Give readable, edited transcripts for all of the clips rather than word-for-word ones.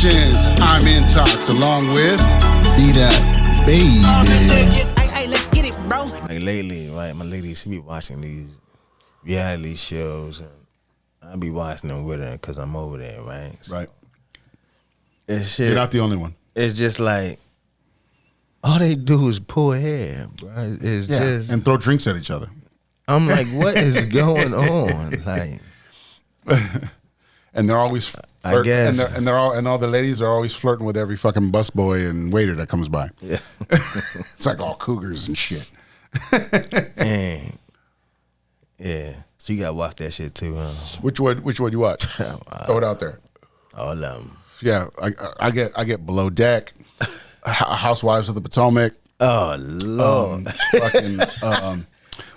Productions. I'm Intox along with BDot, baby. Hey, let's get it, bro. Like lately, right, my lady, she be watching these reality shows, and I be watching them with her because I'm over there, right? So Right. it's shit. You're not the only one. It's just like all they do is pull hair, bro. It's just, and throw drinks at each other. I'm like, what is going on? Like, And they're always I guess. and all the ladies are always flirting with every fucking busboy and waiter that comes by. yeah, It's like all cougars and shit. and yeah. So you gotta watch that shit too, huh? Which one you watch? Throw it out there. All of them. Yeah, I get Below Deck, Housewives of the Potomac. Oh Lord. Fucking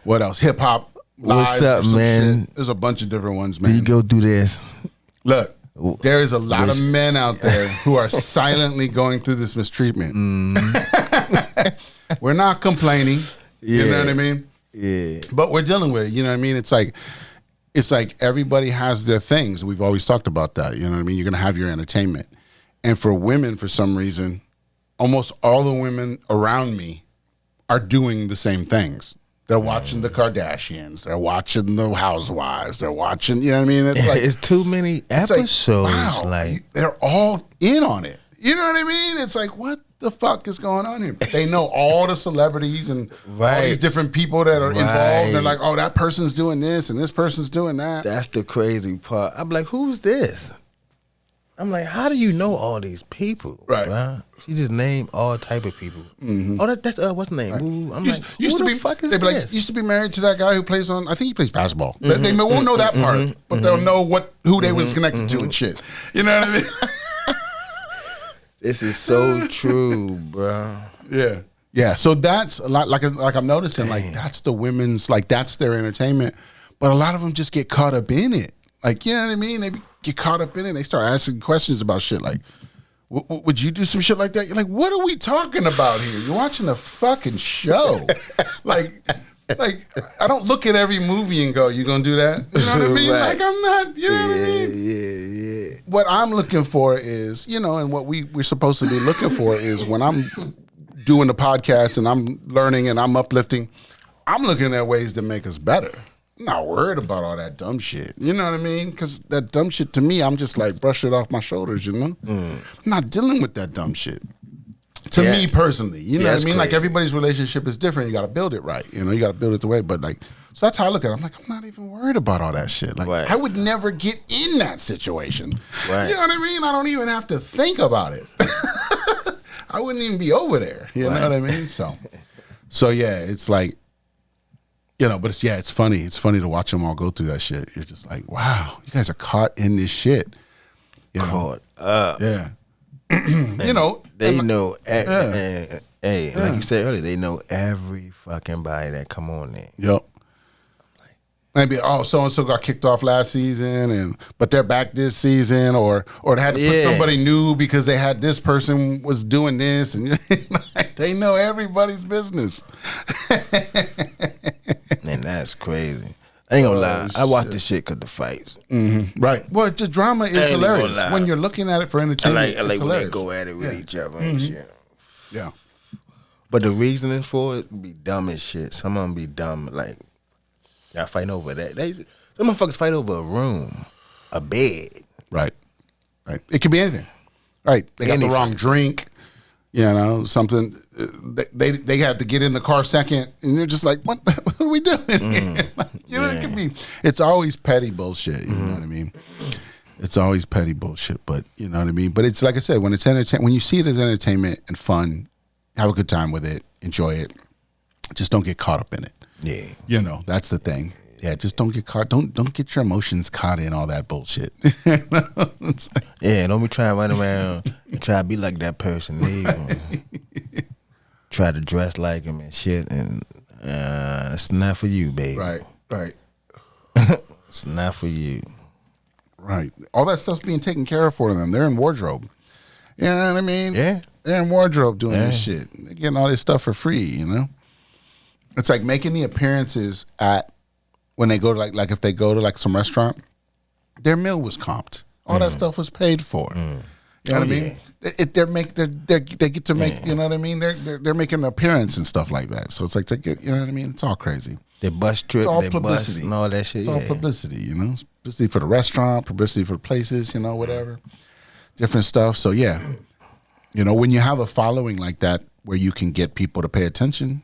what else? Hip Hop Live. What's up, or some man? shit. There's a bunch of different ones, You man. go through this. Look, there is a lot Wish- of men out there who are silently going through this mistreatment. We're not complaining. You know what I mean? Yeah. But we're dealing with it. You know what I mean? It's like everybody has their things. We've always talked about that. You know what I mean? You're going to have your entertainment. And for women, for some reason, almost all the women around me are doing the same things. They're watching the Kardashians. They're watching the Housewives. They're watching, you know what I mean? It's like It's too many it's like, episodes. wow, Like, they're all in on it. You know what I mean? It's like, what the fuck is going on here? But they know all the celebrities and all Right. these different people that are involved. Right. They're like, oh, that person's doing this and this person's doing that. that's the crazy part. I'm like, who's this? I'm like, how do you know all these people? Right. Bruh? She just named all type of people. Oh, that's what's the name? Ooh, I'm like, who the fuck is they'd be this? like, used to be married to that guy who plays on, I think he plays basketball. They won't know that part, but they'll know who they was connected to and shit. You know what I mean? This is so true, bro. Yeah. Yeah. So that's a lot, like I'm noticing, like that's the women's, like that's their entertainment. But a lot of them just get caught up in it. Like, you know what I mean? They get caught up in it. They start asking questions about shit like, would you do some shit like that? You're like, what are we talking about here? You're watching a fucking show. like, I don't look at every movie and go, you gonna do that? You know what I mean? Right. Like, I'm not, you know what I mean? Yeah. What I'm looking for is, you know, and what we're supposed to be looking for is when I'm doing the podcast and I'm learning and I'm uplifting, I'm looking at ways to make us better. I'm not worried about all that dumb shit. You know what I mean? Because that dumb shit to me, I'm just like, brush it off my shoulders, you know? I'm not dealing with that dumb shit. To Yeah. me personally, you know what I That's mean? Like crazy. everybody's relationship is different. You got to build it right. You know, you got to build it the way. But like, so that's how I look at it. I'm like, I'm not even worried about all that shit. Like, Right. I would never get in that situation. Right. You know what I mean? I don't even have to think about it. I wouldn't even be over there. You know what I mean? So yeah, it's like, you know, but it's funny. It's funny to watch them all go through that shit. You're just like, wow, you guys are caught in this shit. You know? Caught up. Yeah. You know, They and- know, like you said earlier, they know every fucking body that come on there. Yep. Maybe so and so got kicked off last season, but they're back this season, or they had to put somebody new because they had this person was doing this, and they know everybody's business. And that's crazy. I ain't gonna lie. I watch this shit because the fights. Right. Well, the drama is I ain't even gonna hilarious lie. when you're looking at it for I entertainment. like when they hilarious. go at it with each other and shit. Yeah. But the reasoning for it be dumb as shit. Some of them be dumb. Like, y'all fighting over that. Some motherfuckers fight over a room, a bed. Right. Right. It could be anything. Right. They got the wrong drink. You know, something. They have to get in the car second, and they're just like, "What are we doing?" You know, it could be. It's always petty bullshit. You know what I mean? It's always petty bullshit. But you know what I mean. But it's like I said, when it's when you see it as entertainment and fun, have a good time with it, enjoy it. Just don't get caught up in it. Yeah. You know, that's the thing. Yeah, just don't get caught. Don't get your emotions caught in all that bullshit. It's like, Yeah, don't be trying to run around and try to be like that person. Try to dress like him and shit, and it's not for you, baby. right. It's not for you. Right. All that stuff's being taken care of for them. They're in wardrobe. You know what I mean? Yeah. They're in wardrobe doing this shit. They're getting all this stuff for free, you know? It's like making the appearances at when they go to like if they go to like some restaurant, their meal was comped. All that stuff was paid for. You know what I mean? They get to make, you know what I mean? They're making an appearance and stuff like that. So it's like, you know what I mean? It's all crazy. They bus trip, It's all they publicity. bus and all that shit. It's all publicity, you know? It's publicity for the restaurant, publicity for the places, you know, whatever. Different stuff. So, yeah. You know, when you have a following like that where you can get people to pay attention,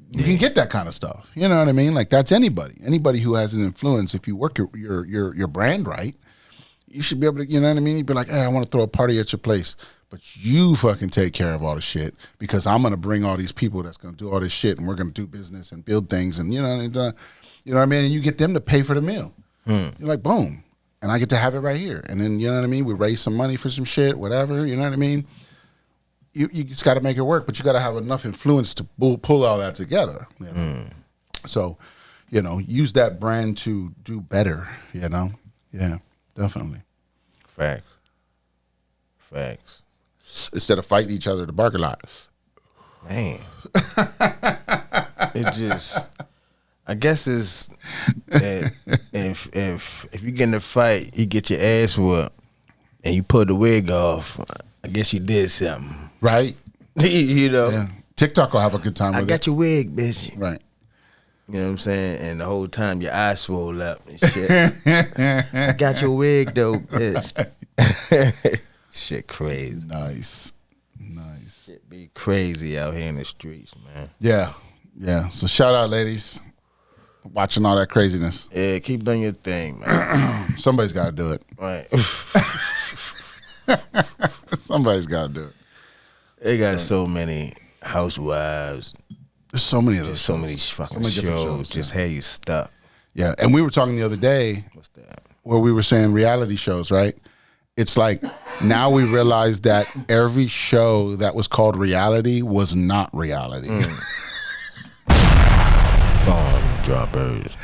you can get that kind of stuff. You know what I mean? Like, that's anybody. Anybody who has an influence, if you work your brand right, you should be able to, you know what I mean? You'd be like, hey, I want to throw a party at your place. But you fucking take care of all the shit because I'm going to bring all these people that's going to do all this shit and we're going to do business and build things and, you know what I mean? And you get them to pay for the meal. You're like, boom. And I get to have it right here. And then, you know what I mean? We raise some money for some shit, whatever, you know what I mean? You just got to make it work, but you got to have enough influence to pull all that together. You know? So, you know, use that brand to do better, you know? Yeah, definitely. Facts. Instead of fighting each other at the parking lot. Man. It just, I guess it's that if you get in a fight, you get your ass whooped and you pull the wig off, I guess you did something. Right? You know? Yeah. TikTok will have a good time with it. I got your wig, bitch. Right. You know what I'm saying? And the whole time your eyes swole up and shit. I got your wig though, bitch. Shit crazy. Nice. Shit be crazy out here in the streets, man. Yeah. So shout out, ladies. Watching all that craziness. Yeah, keep doing your thing, man. Somebody's got to do it. Right. Somebody's got to do it. They got so many housewives. There's so many of those. So many fucking different shows. Just had you stuck. Yeah, and we were talking the other day. What's that? Where we were saying reality shows, right? It's like now we realize that every show that was called reality was not reality. Bomb droppers.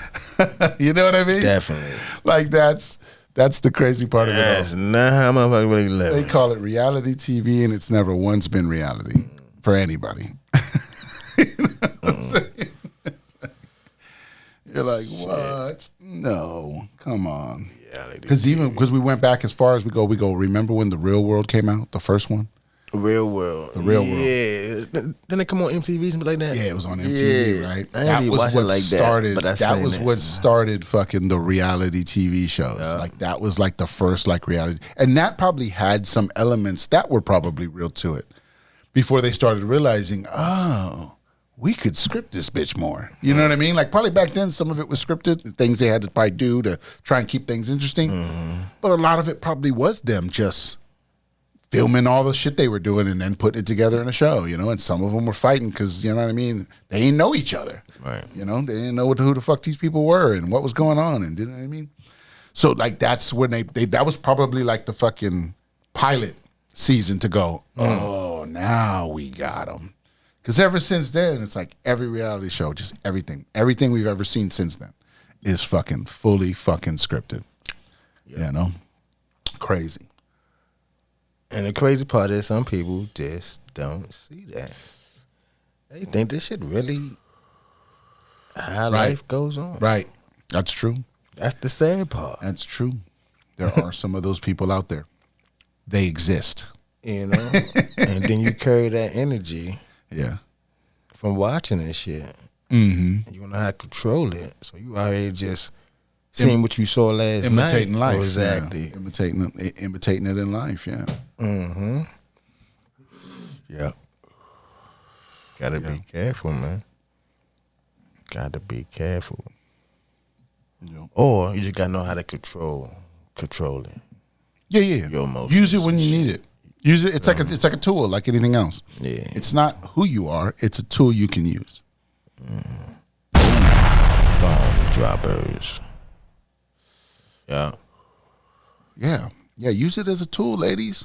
You know what I mean? Definitely. Like that's the crazy part of it all. That's not how motherfuckers really live. They call it reality TV, and it's never once been reality for anybody. You know what I'm saying? You're like, what? No, come on. Because we went back as far as we go. Remember when The Real World came out, the first one? The Real World. Yeah. Didn't it come on MTV, something like that? Yeah, it was on MTV, right? That was what started. That was what started fucking the reality TV shows. Yeah. Like that was like the first like reality, and that probably had some elements that were probably real to it before they started realizing, oh, we could script this bitch more. You know what I mean? Like probably back then some of it was scripted, things they had to probably do to try and keep things interesting. But a lot of it probably was them just filming all the shit they were doing and then putting it together in a show, you know? And some of them were fighting because, you know what I mean? They didn't know each other. Right. You know? They didn't know who the fuck these people were and what was going on and, you know what I mean? So like that's when they that was probably like the fucking pilot season to go, oh, now we got them. Because ever since then, it's like every reality show, just everything we've ever seen since then is fucking fully fucking scripted. Yeah. You know? Crazy. And the crazy part is some people just don't see that. They think this shit really how life goes on. Right. That's true. That's the sad part. That's true. There are some of those people out there. They exist. You know? And then you carry that energy. Yeah. From watching this shit. Mm-hmm. And you don't know how to control it. So you already just seeing what you saw last night. Imitating life. Oh, exactly. Yeah. Imitating it in life, yeah. Mm-hmm. Yeah. Gotta be careful, man. Gotta be careful. Yeah. Or you just gotta know how to control it. Yeah. Your emotions. Use it when you need it. Use it. It's like a tool, like anything else. Yeah. It's not who you are. It's a tool you can use. Bomb droppers. Yeah. Yeah. Use it as a tool, ladies.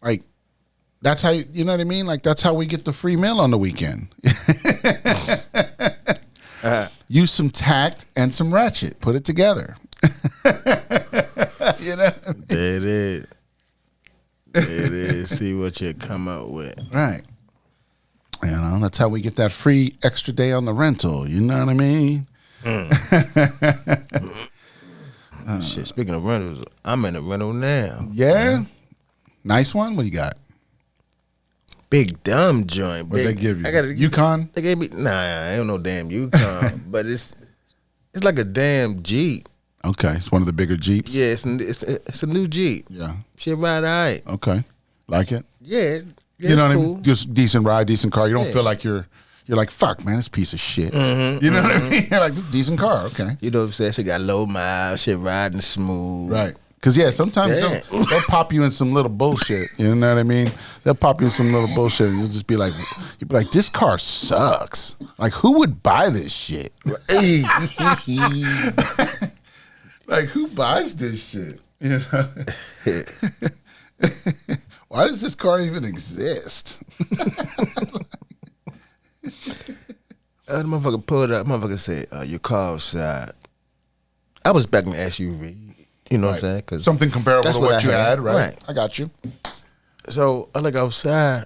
Like that's how you know what I mean. Like that's how we get the free meal on the weekend. Use some tact and some ratchet. Put it together. You know. What I mean? There it is. It is. See what you come up with. Right. You know, that's how we get that free extra day on the rental. You know what I mean? Shit, speaking of rentals, I'm in a rental now. Yeah? Nice one? What you got? Big dumb joint. What'd they give you? I got Yukon? They gave me I ain't no damn Yukon, but it's like a damn Jeep. Okay, it's one of the bigger Jeeps. Yeah, it's a new Jeep. Yeah. Shit ride all right. Okay, like it. Yeah, You know what cool. I mean? Just decent ride, decent car. You don't Yeah. feel like you're like, fuck, man, this piece of shit. Mm-hmm, You know what I mean? You're like, this is a decent car. Okay, You know what I'm saying? She got low miles. Shit riding smooth. right. Because yeah, sometimes they'll pop you in some little bullshit. You know what I mean? They'll pop you in some little bullshit, and you'll just be like, this car sucks. Like, who would buy this shit? Like, who buys this shit? You know? Why does this car even exist? The motherfucker pulled up. Motherfucker said, "Your car outside." I was expecting an SUV. You know what I'm saying? 'Cause something comparable that's to what I you had, right? Right. I got you. So I look outside.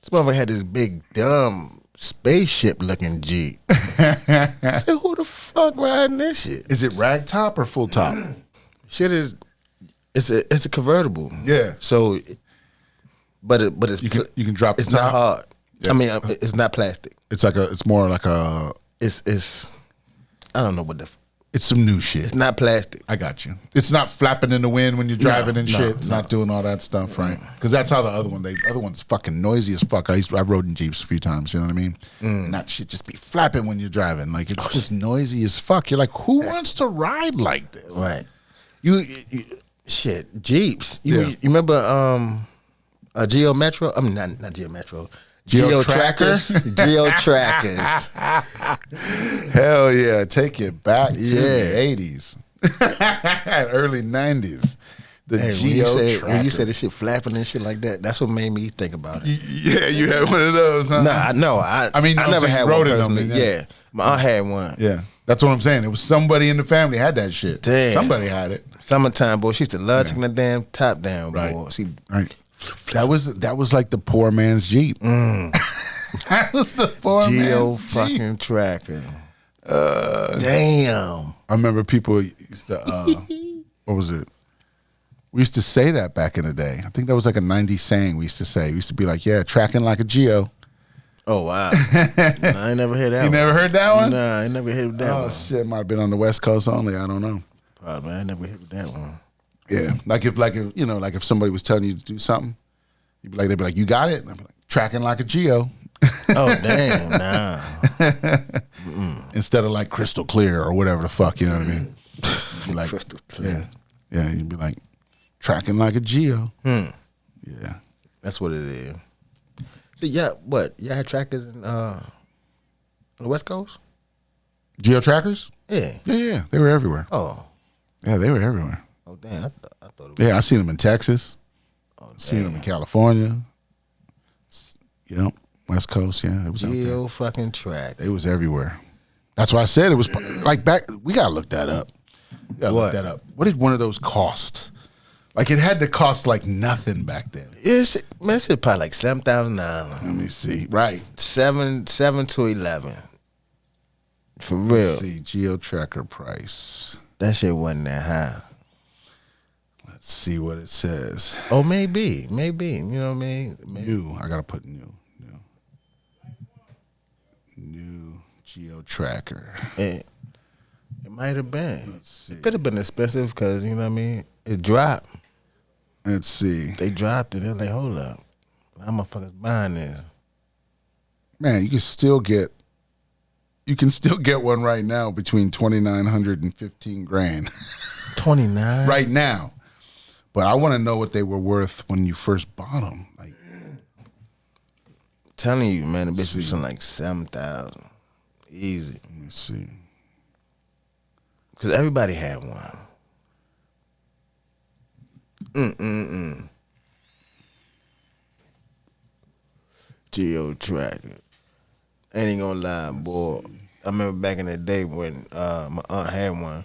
This motherfucker had this big dumb spaceship looking Jeep. I said, "Who the fuck riding this shit?" Is it rag top or full top? Shit is, it's a convertible. Yeah. So, but it's You can drop the it's not top. hard. Yeah. I mean, it's not plastic. It's more like a. It's I don't know what It's some new shit. it's not plastic. I got you. It's not flapping in the wind when you're driving and no, shit. It's not doing all that stuff, right? Because that's how the other one's fucking noisy as fuck. I rode in Jeeps a few times. You know what I mean? And that shit just be flapping when you're driving. Like it's just noisy as fuck. You're like, who wants to ride like this? Right. You shit, Jeeps. You Yeah. remember a Geo Metro? I mean not Geo Metro. Geo Trackers. Geo Trackers. Hell yeah! Take it back to Yeah. the '80s, early '90s. The Hey, Geo when you Tracker. said this shit flapping and shit like that, that's what made me think about it. Yeah, you had one of those, huh? I mean, I no, never so you had rode one in them, personally. yeah. Yeah. My aunt had one. Yeah, that's what I'm saying. It was somebody in the family had that shit. Damn. Somebody had it. Summertime, boy. She used to love taking the damn top down, Right. boy. She Right. That was like the poor man's Jeep. That was the poor Geo man's Jeep. fucking Tracker. Damn. I remember people used to. What was it? We used to say that back in the day. I think that was like a '90s saying we used to say. We used to be like, "Yeah, tracking like a Geo." Oh wow. I ain't never heard that You one. never heard that one? Nah, I ain't never heard that Oh one. shit, might have been on the West Coast only. I don't know. Probably, I never heard that one. Yeah, like if you know, like if somebody was telling you to do something, they'd be like, "You got it." And I'd be like, "Tracking like a Geo." Oh damn, nah. Instead of like crystal clear or whatever the fuck, you know what I mean? You'd be like Crystal clear. Yeah, you'd be like tracking like a Geo. Yeah, That's what it is. So, yeah, what? Y'all had trackers in on the West Coast? Geo trackers. Yeah. Yeah, they were everywhere. Oh. Yeah, they were everywhere. Oh damn. I thought it was Yeah, I seen them in Texas. Seen them in California. Yep, West Coast. Yeah, it was out there. Geo fucking track. It was everywhere. That's why I said it was like back. We gotta look that up. We gotta look What? that up. What did one of those cost? Like it had to cost like nothing back then. It's man, shit probably like $7,000. Let me see. Right. 7 to 11. For real. Let's see. Geo tracker price. That shit wasn't that high. Let's see what it says. Oh, maybe. You know what I mean? Maybe. New. I gotta put new. New Geo tracker. It might have been. Let's see. It could have been expensive because, you know what I mean? It dropped. Let's see. They dropped it. They're like, hold up. How motherfuckers buying this? Man, you can still get one right now between 2,900 and 15 grand 29? right now. But I want to know what they were worth when you first bought them. Like, Telling you, man, the bitch was something like 7,000. Easy. let me see. Because everybody had one. Geo tracker. Ain't gonna lie, boy. I remember back in the day when my aunt had one.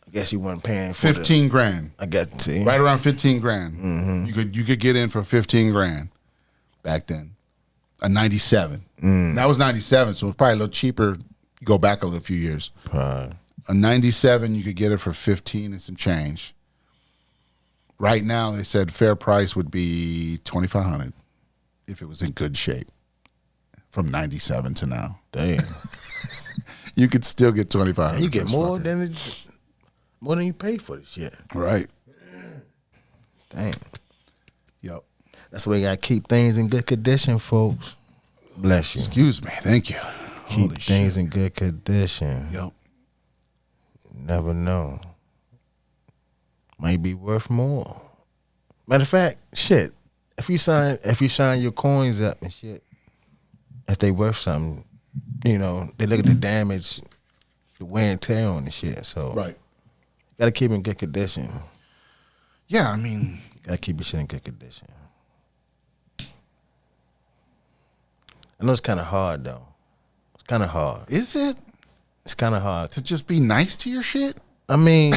I guess she wasn't paying for 15 grand. I got to see. Right around 15 grand. You could get in for 15 grand back then. A 97. That was 97, so it was probably a little cheaper. You go back a few years. Probably. A 97, you could get it for 15 and some change. Right now, they said fair price would be $2,500 if it was in good shape. From 97 to now. Damn. You could still get $2,500. You get more than you pay for this shit. Right. Damn. Yep. That's why you gotta keep things in good condition, folks. Bless you. Excuse me. Thank you. Keep things in good condition. Yep. Never know. Might be worth more. Matter of fact, shit. If you sign your coins up and shit, if they worth something, you know, they look at the damage, the wear and tear on the shit. So Right. Gotta keep it in good condition. Yeah, I mean, Gotta keep your shit in good condition. I know it's kind of hard though. It's kind of hard. is it It's kind of hard. to just be nice to your shit? I mean,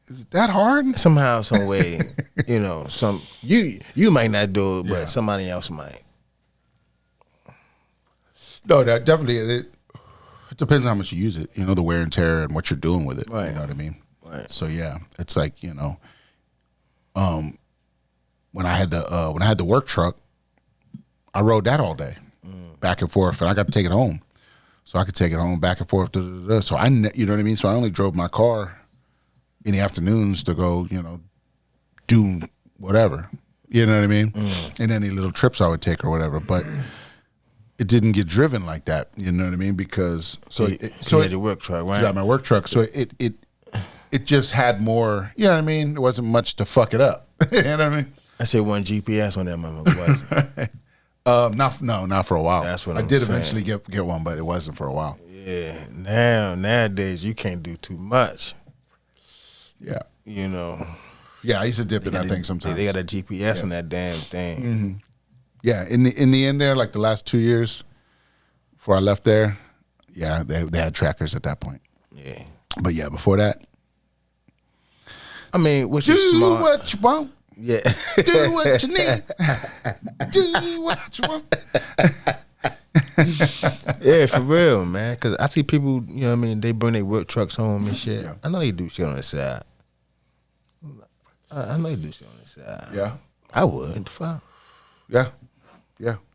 Is it that hard? somehow, some way, you know, you might not do it, but Yeah. somebody else might. No, that definitely it depends on how much you use it. You know, the wear and tear and what you're doing with it. Right. You know what I mean? Right. So yeah, it's like, you know, when I had the work truck, I rode that all day, back and forth, and I got to take it home, so I could take it home back and forth. So you know what I mean. So I only drove my car in the afternoons to go, you know, do whatever. You know what I mean? And any little trips I would take or whatever, but it didn't get driven like that. You know what I mean? Because You had your work truck, right? I had my work truck, so it just had more. You know what I mean? There wasn't much to fuck it up. You know what I mean? I said one GPS on that motherfucker. Was Not for a while. That's what I I'm did saying. eventually get one, but it wasn't for a while. Yeah. Nowadays you can't do too much. Yeah, You know. yeah. I used to dip in that thing sometimes. They got a GPS on that damn thing. Yeah, in the end there, like the last 2 years before I left there, yeah, they had trackers at that point. Yeah. But yeah, before that, I mean, which do is smart. what you want, Yeah. do what you need, do what you want. Yeah, for real, man. Because I see people, you know what I mean, they bring their work trucks home and shit. Yeah. I know they do shit on the side. I know they do shit on the side. Yeah, I would. Fuck. yeah,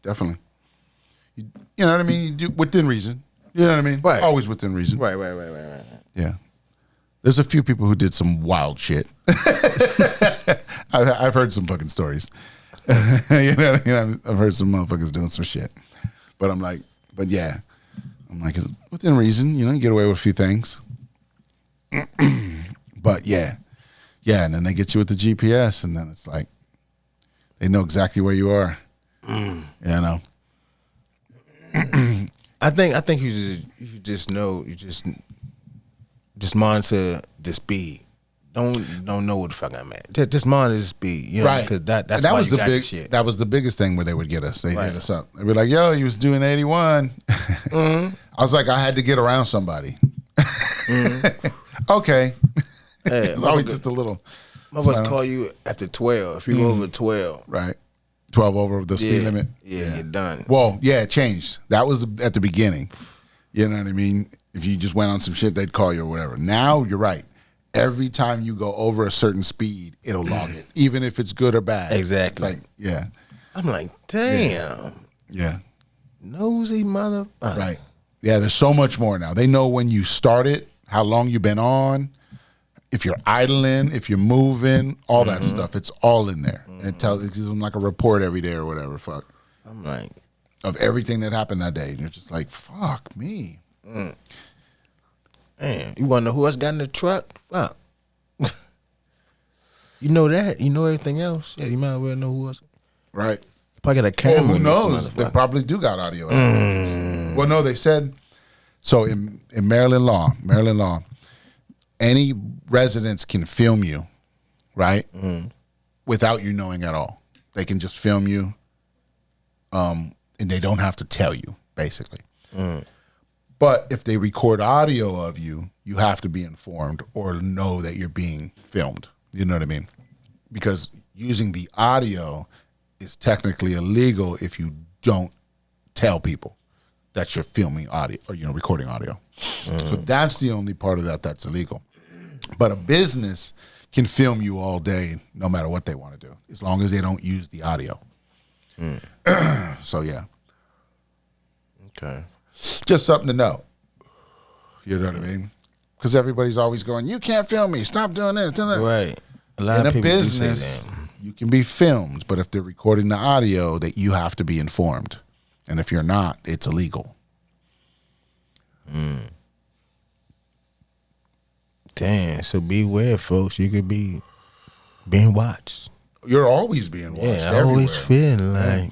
definitely. You know what I mean? You do within reason. You know what I mean? Right. Always within reason. Right. Yeah. There's a few people who did some wild shit. I've heard some fucking stories. You know what I mean? I've heard some motherfuckers doing some shit. But I'm like, it's within reason, you know, you get away with a few things. But yeah, and then they get you with the GPS, and then it's like, they know exactly where you are. You know? I think you should just know, you just monitor the speed. Don't know what the fuck I'm at. Just monitor the speed, you know, Right. because that's And that why was you the got big the shit. that was the biggest thing where they would get us. They Right. hit us up. They'd be like, yo, you was doing 81. I was like, I had to get around somebody. Okay. Yeah, It's always just a little motherfuckers call you after 12. If you go over 12, right. 12 over the speed limit. Yeah, you're done. Well, yeah, it changed. That was at the beginning. You know what I mean? If you just went on some shit, they'd call you or whatever. Now, you're right. Every time you go over a certain speed, it'll log it, even if it's good or bad. Exactly. It's like, yeah. I'm like, damn, Yeah. nosy motherfucker. Right. Yeah, there's so much more now. They know when you started, how long you've been on, if you're idling, if you're moving, all that stuff. It's all in there. And it gives them like a report every day or whatever. Fuck. I'm like, Of everything that happened that day. And you're just like, fuck me. man, you want to know who else got in the truck? Fuck. You know that. You know everything else. Yeah, you might as well know who else. Right. Probably got a camera. Well, who in this knows? They motherfucker. probably do got audio. Well, no, they said, so in Maryland law, any residents can film you, right? Without you knowing at all. They can just film you, and they don't have to tell you, basically. But if they record audio of you, you have to be informed or know that you're being filmed. You know what I mean? Because using the audio is technically illegal if you don't tell people. that you're filming audio or recording audio. But that's the only part of that that's illegal. But a business can film you all day, no matter what they want to do, as long as they don't use the audio. So yeah. Okay. Just something to know. You know what I mean? Because everybody's always going, you can't film me. Stop doing this. Right. A lot In of a people business, do say that. you can be filmed, but if they're recording the audio, that you have to be informed. And if you're not, it's illegal. Damn. So beware, folks. You could be being watched. You're always being watched. Yeah, I everywhere. always feel like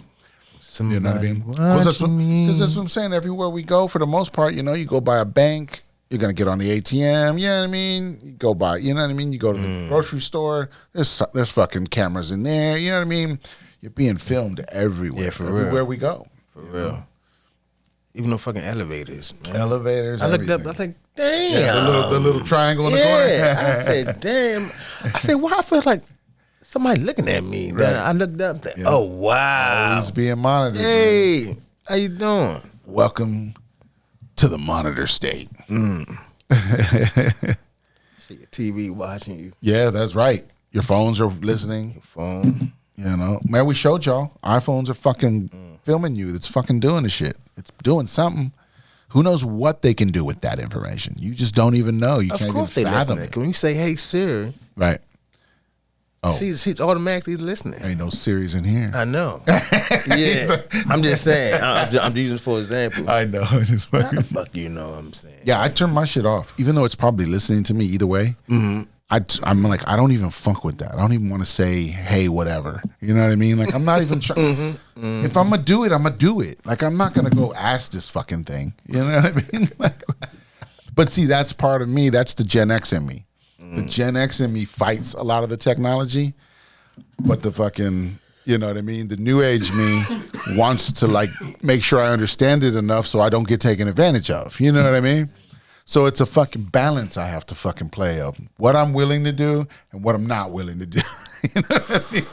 somebody You know what I mean? watching me. Because that's what I'm saying. Everywhere we go, for the most part, you go by a bank, you're going to get on the ATM, you know what I mean? You go by, you know what I mean? You go to the grocery store, there's fucking cameras in there, you know what I mean? You're being filmed everywhere. Yeah, for everywhere real. we go. For real. Even the fucking elevators, man. Elevators, I looked up, everything. I was like, damn. Yeah, the little triangle in the corner. Yeah, I said, damn. I said, why I feel like somebody looking at me? Right. Then I looked up, like, Yeah. oh, wow. Always being monitored. man. Hey, how you doing? Welcome to the monitor state. See your TV watching you. Yeah, that's right. Your phones are listening. Phone. Man, we showed y'all. iPhones are fucking filming you. It's fucking doing the shit. It's doing something. Who knows what they can do with that information? You just don't even know. You Of can't course they even fathom listening. it. When you say, hey, Siri, Right. Oh, she's automatically listening. ain't no series in here. I know. Yeah. I'm just saying. I'm using for example. I know. Just How the fuck you know what I'm saying? yeah, I turn my shit off, even though it's probably listening to me either way. Mm-hmm. I'm like, I don't even fuck with that. I don't even want to say, hey, whatever. You know what I mean? Like, I'm not even trying. If I'm going to do it, I'm going to do it. Like, I'm not going to go ask this fucking thing. You know what I mean? Like, but see, that's part of me. That's the Gen X in me. The Gen X in me fights a lot of the technology, but the fucking, you know what I mean? The new age me wants to like make sure I understand it enough so I don't get taken advantage of. You know what I mean? So it's a fucking balance I have to fucking play of what I'm willing to do and what I'm not willing to do. You know what I mean?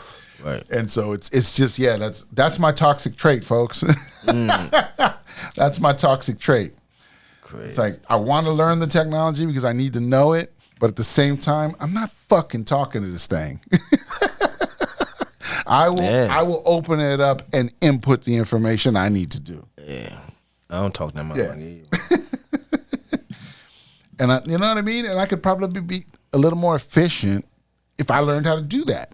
Right. And so it's just, yeah, that's my toxic trait, folks. That's my toxic trait. Crazy. It's like I want to learn the technology because I need to know it, but at the same time, I'm not fucking talking to this thing. I will open it up and input the information I need to do. Yeah. I don't talk that much. Yeah. And you know what I mean? And I could probably be a little more efficient if I learned how to do that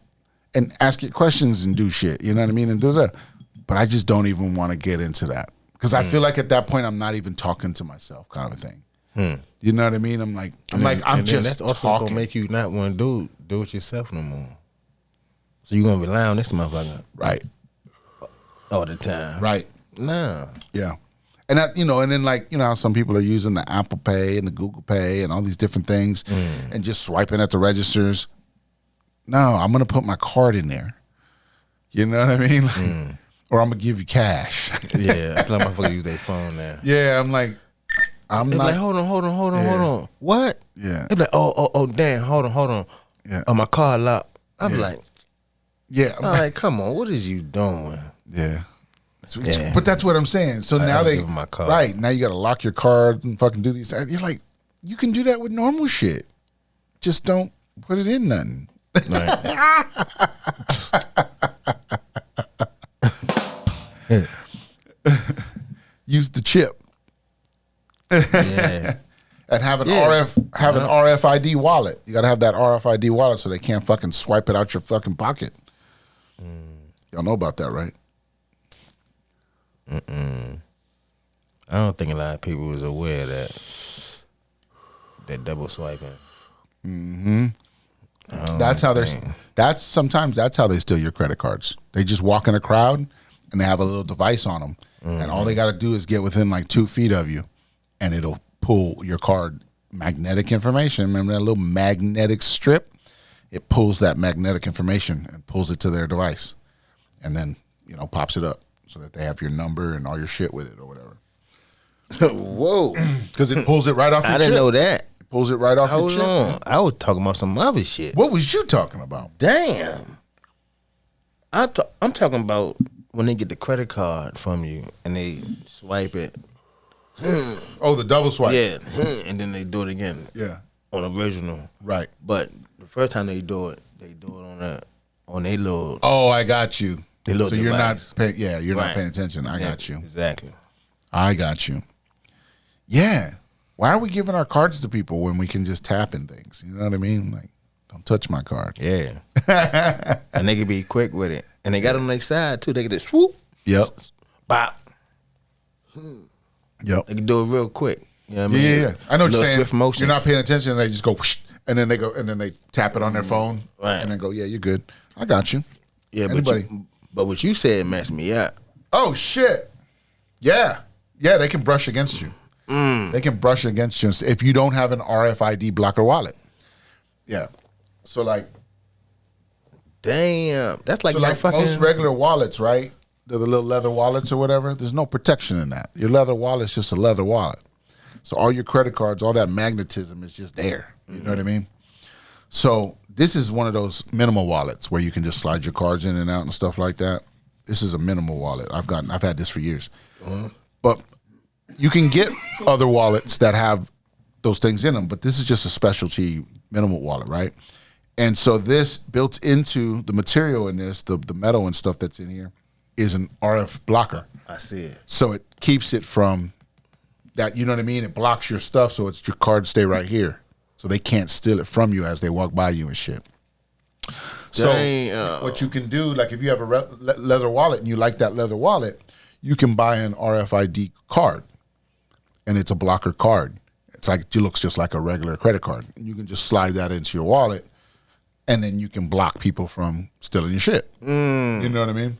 and ask it questions and do shit. You know what I mean? And but I just don't even want to get into that because I feel like at that point I'm not even talking to myself, kind of a thing. You know what I mean? I'm just that's also talking. gonna make you not want to do it yourself no more. So you're gonna rely on this motherfucker Right. all the time. Right. Nah. Yeah. And that, and then like, how some people are using the Apple Pay and the Google Pay and all these different things and just swiping at the registers. No, I'm going to put my card in there. You know what I mean? Like, or I'm going to give you cash. Yeah, that's like motherfuckers use their phone now. Yeah, I'm like, I'm They be not. like, hold on. What? Yeah. They be like, oh, damn, hold on. Yeah. Oh, my car locked. I'm like, Yeah. I'm like, come on, what is you doing? Yeah. Yeah. But that's what I'm saying. So now just they, give them my card. right, now you got to lock your card and fucking do these. You're like, you can do that with normal shit. Just don't put it in nothing. Right. Use the chip. Yeah. And have an Yeah. an RFID wallet. You got to have that RFID wallet so they can't fucking swipe it out your fucking pocket. Y'all know about that, right? I don't think a lot of people was aware of that double swiping. That's how sometimes that's how they steal your credit cards. They just walk in a crowd and they have a little device on them, and all they got to do is get within like 2 feet of you, and it'll pull your card magnetic information. Remember that little magnetic strip? It pulls that magnetic information and pulls it to their device, and then pops it up so that they have your number and all your shit with it or whatever. Whoa. Because it pulls it right off your I chip. didn't know that. It pulls it right off Hold your chip. on. I was talking about some other shit. What was you talking about? Damn. I'm talking about when they get the credit card from you and they swipe it Oh, the double swipe. Yeah, and then they do it again. Yeah. On original. Right. But the first time they do it on their little. Oh, I got you. They little so you're device. you're not Right. paying attention. I got you. Exactly. I got you. Yeah. Why are we giving our cards to people when we can just tap in things? You know what I mean? Like, don't touch my card. Yeah. And they can be quick with it. And they got it on their side too. They can just swoop. Yep. Bop. Yep. They can do it real quick. You know what I mean? Yeah. I know what you're saying. Swift motion. You're not paying attention, and they just go, whoosh, and then they tap it on their phone, Right. and then go, yeah, you're good. I got you. Yeah, Anybody? but what you said messed me up. Oh, shit. Yeah. Yeah, they can brush against you. They can brush against you if you don't have an RFID blocker wallet. Yeah. So, like, Damn. That's like so my like fucking. most regular wallets, right? They're the little leather wallets or whatever. There's no protection in that. Your leather wallet's just a leather wallet. So all your credit cards, all that magnetism is just there. You know what I mean? So this is one of those minimal wallets where you can just slide your cards in and out and stuff like that. This is a minimal wallet. I've had this for years. But you can get other wallets that have those things in them, but this is just a specialty minimal wallet, right? And so this built into the material in this, the metal and stuff that's in here, is an RF blocker. I see it. So it keeps it from that, you know what I mean? It blocks your stuff so it's your cards stay right here. So they can't steal it from you as they walk by you and shit. So what you can do, like if you have a leather wallet and you like that leather wallet, you can buy an RFID card. And it's a blocker card. It's like, it looks just like a regular credit card. And you can just slide that into your wallet, and then you can block people from stealing your shit. You know what I mean?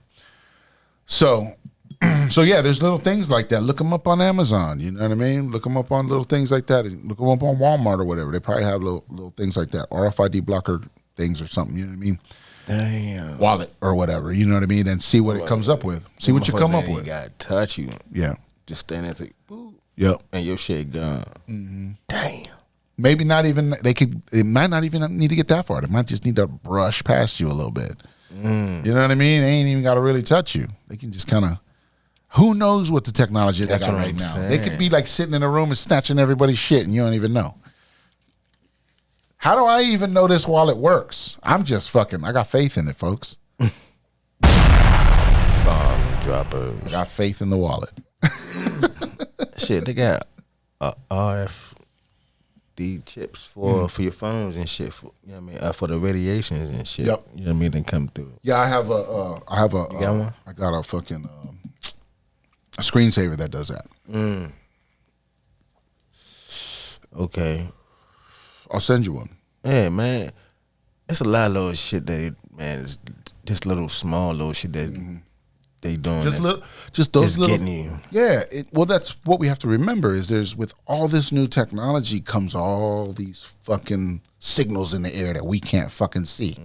So yeah, there's little things like that. Look them up on Amazon. You know what I mean? Look them up on little things like that. Look them up on Walmart or whatever. They probably have little things like that. RFID blocker things or something. You know what I mean? Damn. Wallet or whatever. You know what I mean? And see what it comes up with. See what you come up with. Got to touch you. Yeah. Just stand there and say, boop. Yep. And your shit gone. Damn. Maybe not even, it might not even need to get that far. They might just need to brush past you a little bit. You know what I mean? They ain't even got to really touch you. They can just kind of, who knows what the technology they got right now. They could be like sitting in a room and snatching everybody's shit and you don't even know. How do I even know this wallet works? I'm just fucking, I got faith in it, folks. Bomb droppers. I got faith in the wallet. Shit, they got RFD chips for your phones and shit. For, you know what I mean? For the radiations and shit. Yep. You know what I mean? They come through. Yeah, I have a You got one? I got a fucking a screensaver that does that. Okay. I'll send you one. Yeah, man. It's a lot of little shit that, man, it's just little small little shit that they doing. Just those it's little. getting you. Yeah, well, that's what we have to remember is there's with all this new technology comes all these fucking signals in the air that we can't fucking see.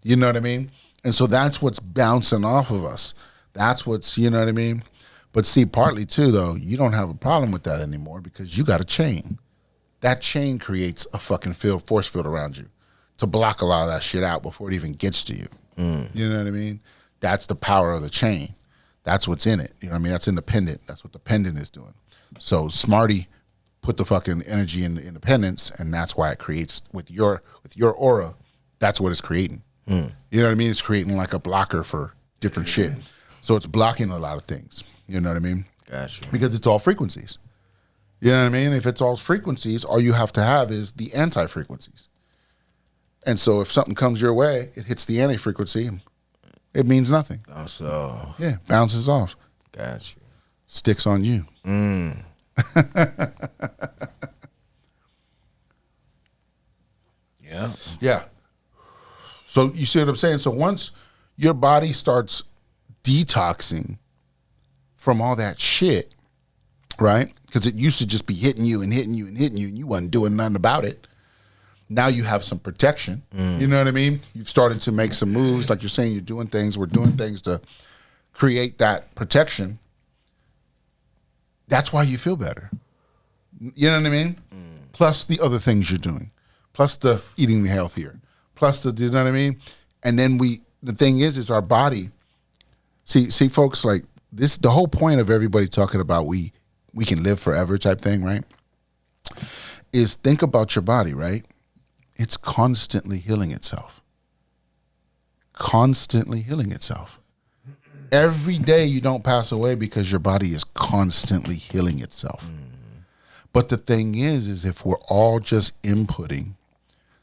You know what I mean? And so that's what's bouncing off of us. That's what's, you know what I mean? But see, partly too, though, you don't have a problem with that anymore because you got a chain. That chain creates a fucking force field around you to block a lot of that shit out before it even gets to you. You know what I mean? That's the power of the chain. That's what's in it. You know what I mean? That's independent. That's what the pendant is doing. So Smarty put the fucking energy in the independence, and that's why it creates with your aura. That's what it's creating. You know what I mean? It's creating like a blocker for different shit. So it's blocking a lot of things. You know what I mean? Gotcha. Because it's all frequencies. You know what I mean? If it's all frequencies, all you have to have is the anti-frequencies. And so if something comes your way, it hits the anti-frequency, and it means nothing. So, Yeah, bounces off. gotcha. Sticks on you. Yeah. Yeah. So you see what I'm saying? So once your body starts detoxing from all that shit, right? Because it used to just be hitting you and hitting you and hitting you, and you wasn't doing nothing about it. Now you have some protection. You know what I mean? You've started to make some moves. Like you're saying, you're doing things. We're doing things to create that protection. That's why you feel better. You know what I mean? Plus the other things you're doing. Plus the eating the healthier. Plus the, you know what I mean? And then the thing is our body. See, folks, like this, the whole point of everybody talking about we we can live forever type thing, right? Is think about your body, right? It's constantly healing itself. Constantly healing itself. Every day you don't pass away because your body is constantly healing itself. But the thing is if we're all just inputting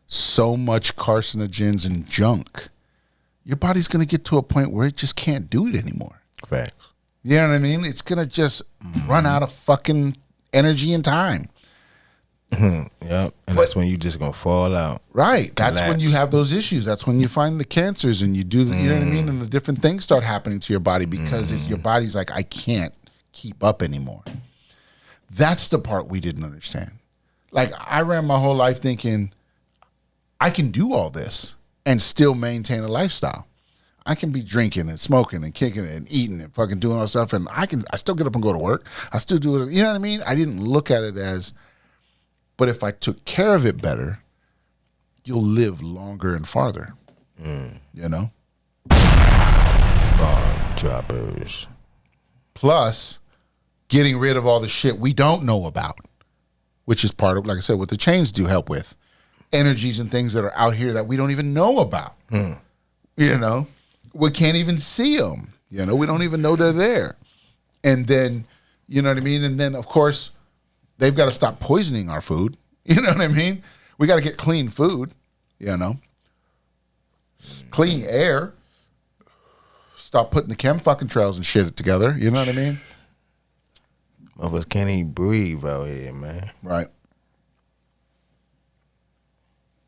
so much carcinogens and junk, your body's going to get to a point where it just can't do it anymore. Facts. You know what I mean? It's going to just run out of fucking energy and time. Yep. And that's when you just going to fall out. Right. That's Collapse. when you have those issues. That's when you find the cancers and you do, you know what I mean? And the different things start happening to your body because it's, your body's like, I can't keep up anymore. That's the part we didn't understand. Like, I ran my whole life thinking, I can do all this and still maintain a lifestyle. I can be drinking and smoking and kicking it and eating and fucking doing all that stuff, and I still get up and go to work. I still do it. You know what I mean? I didn't look at it as, but if I took care of it better, you'll live longer and farther. You know? Bomb droppers. Plus, getting rid of all the shit we don't know about, which is part of, like I said, what the chains do help with. Energies and things that are out here that we don't even know about. You know? We can't even see them. You know? We don't even know they're there. And then, you know what I mean? And then, of course, they've got to stop poisoning our food. You know what I mean? We got to get clean food, you know? Clean air. Stop putting the chem fucking trails and shit together. You know what I mean? Of us can't even breathe out here, man. Right.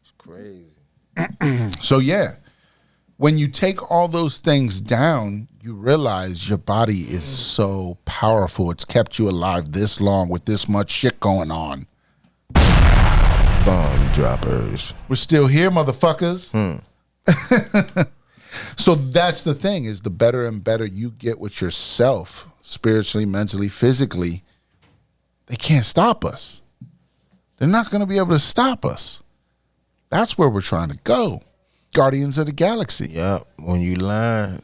It's crazy. So, yeah. When you take all those things down, you realize your body is so powerful. It's kept you alive this long with this much shit going on. Bomb droppers. We're still here, motherfuckers. So that's the thing, is the better and better you get with yourself, spiritually, mentally, physically, they can't stop us. They're not going to be able to stop us. That's where we're trying to go. Guardians of the Galaxy. Yep. When you line,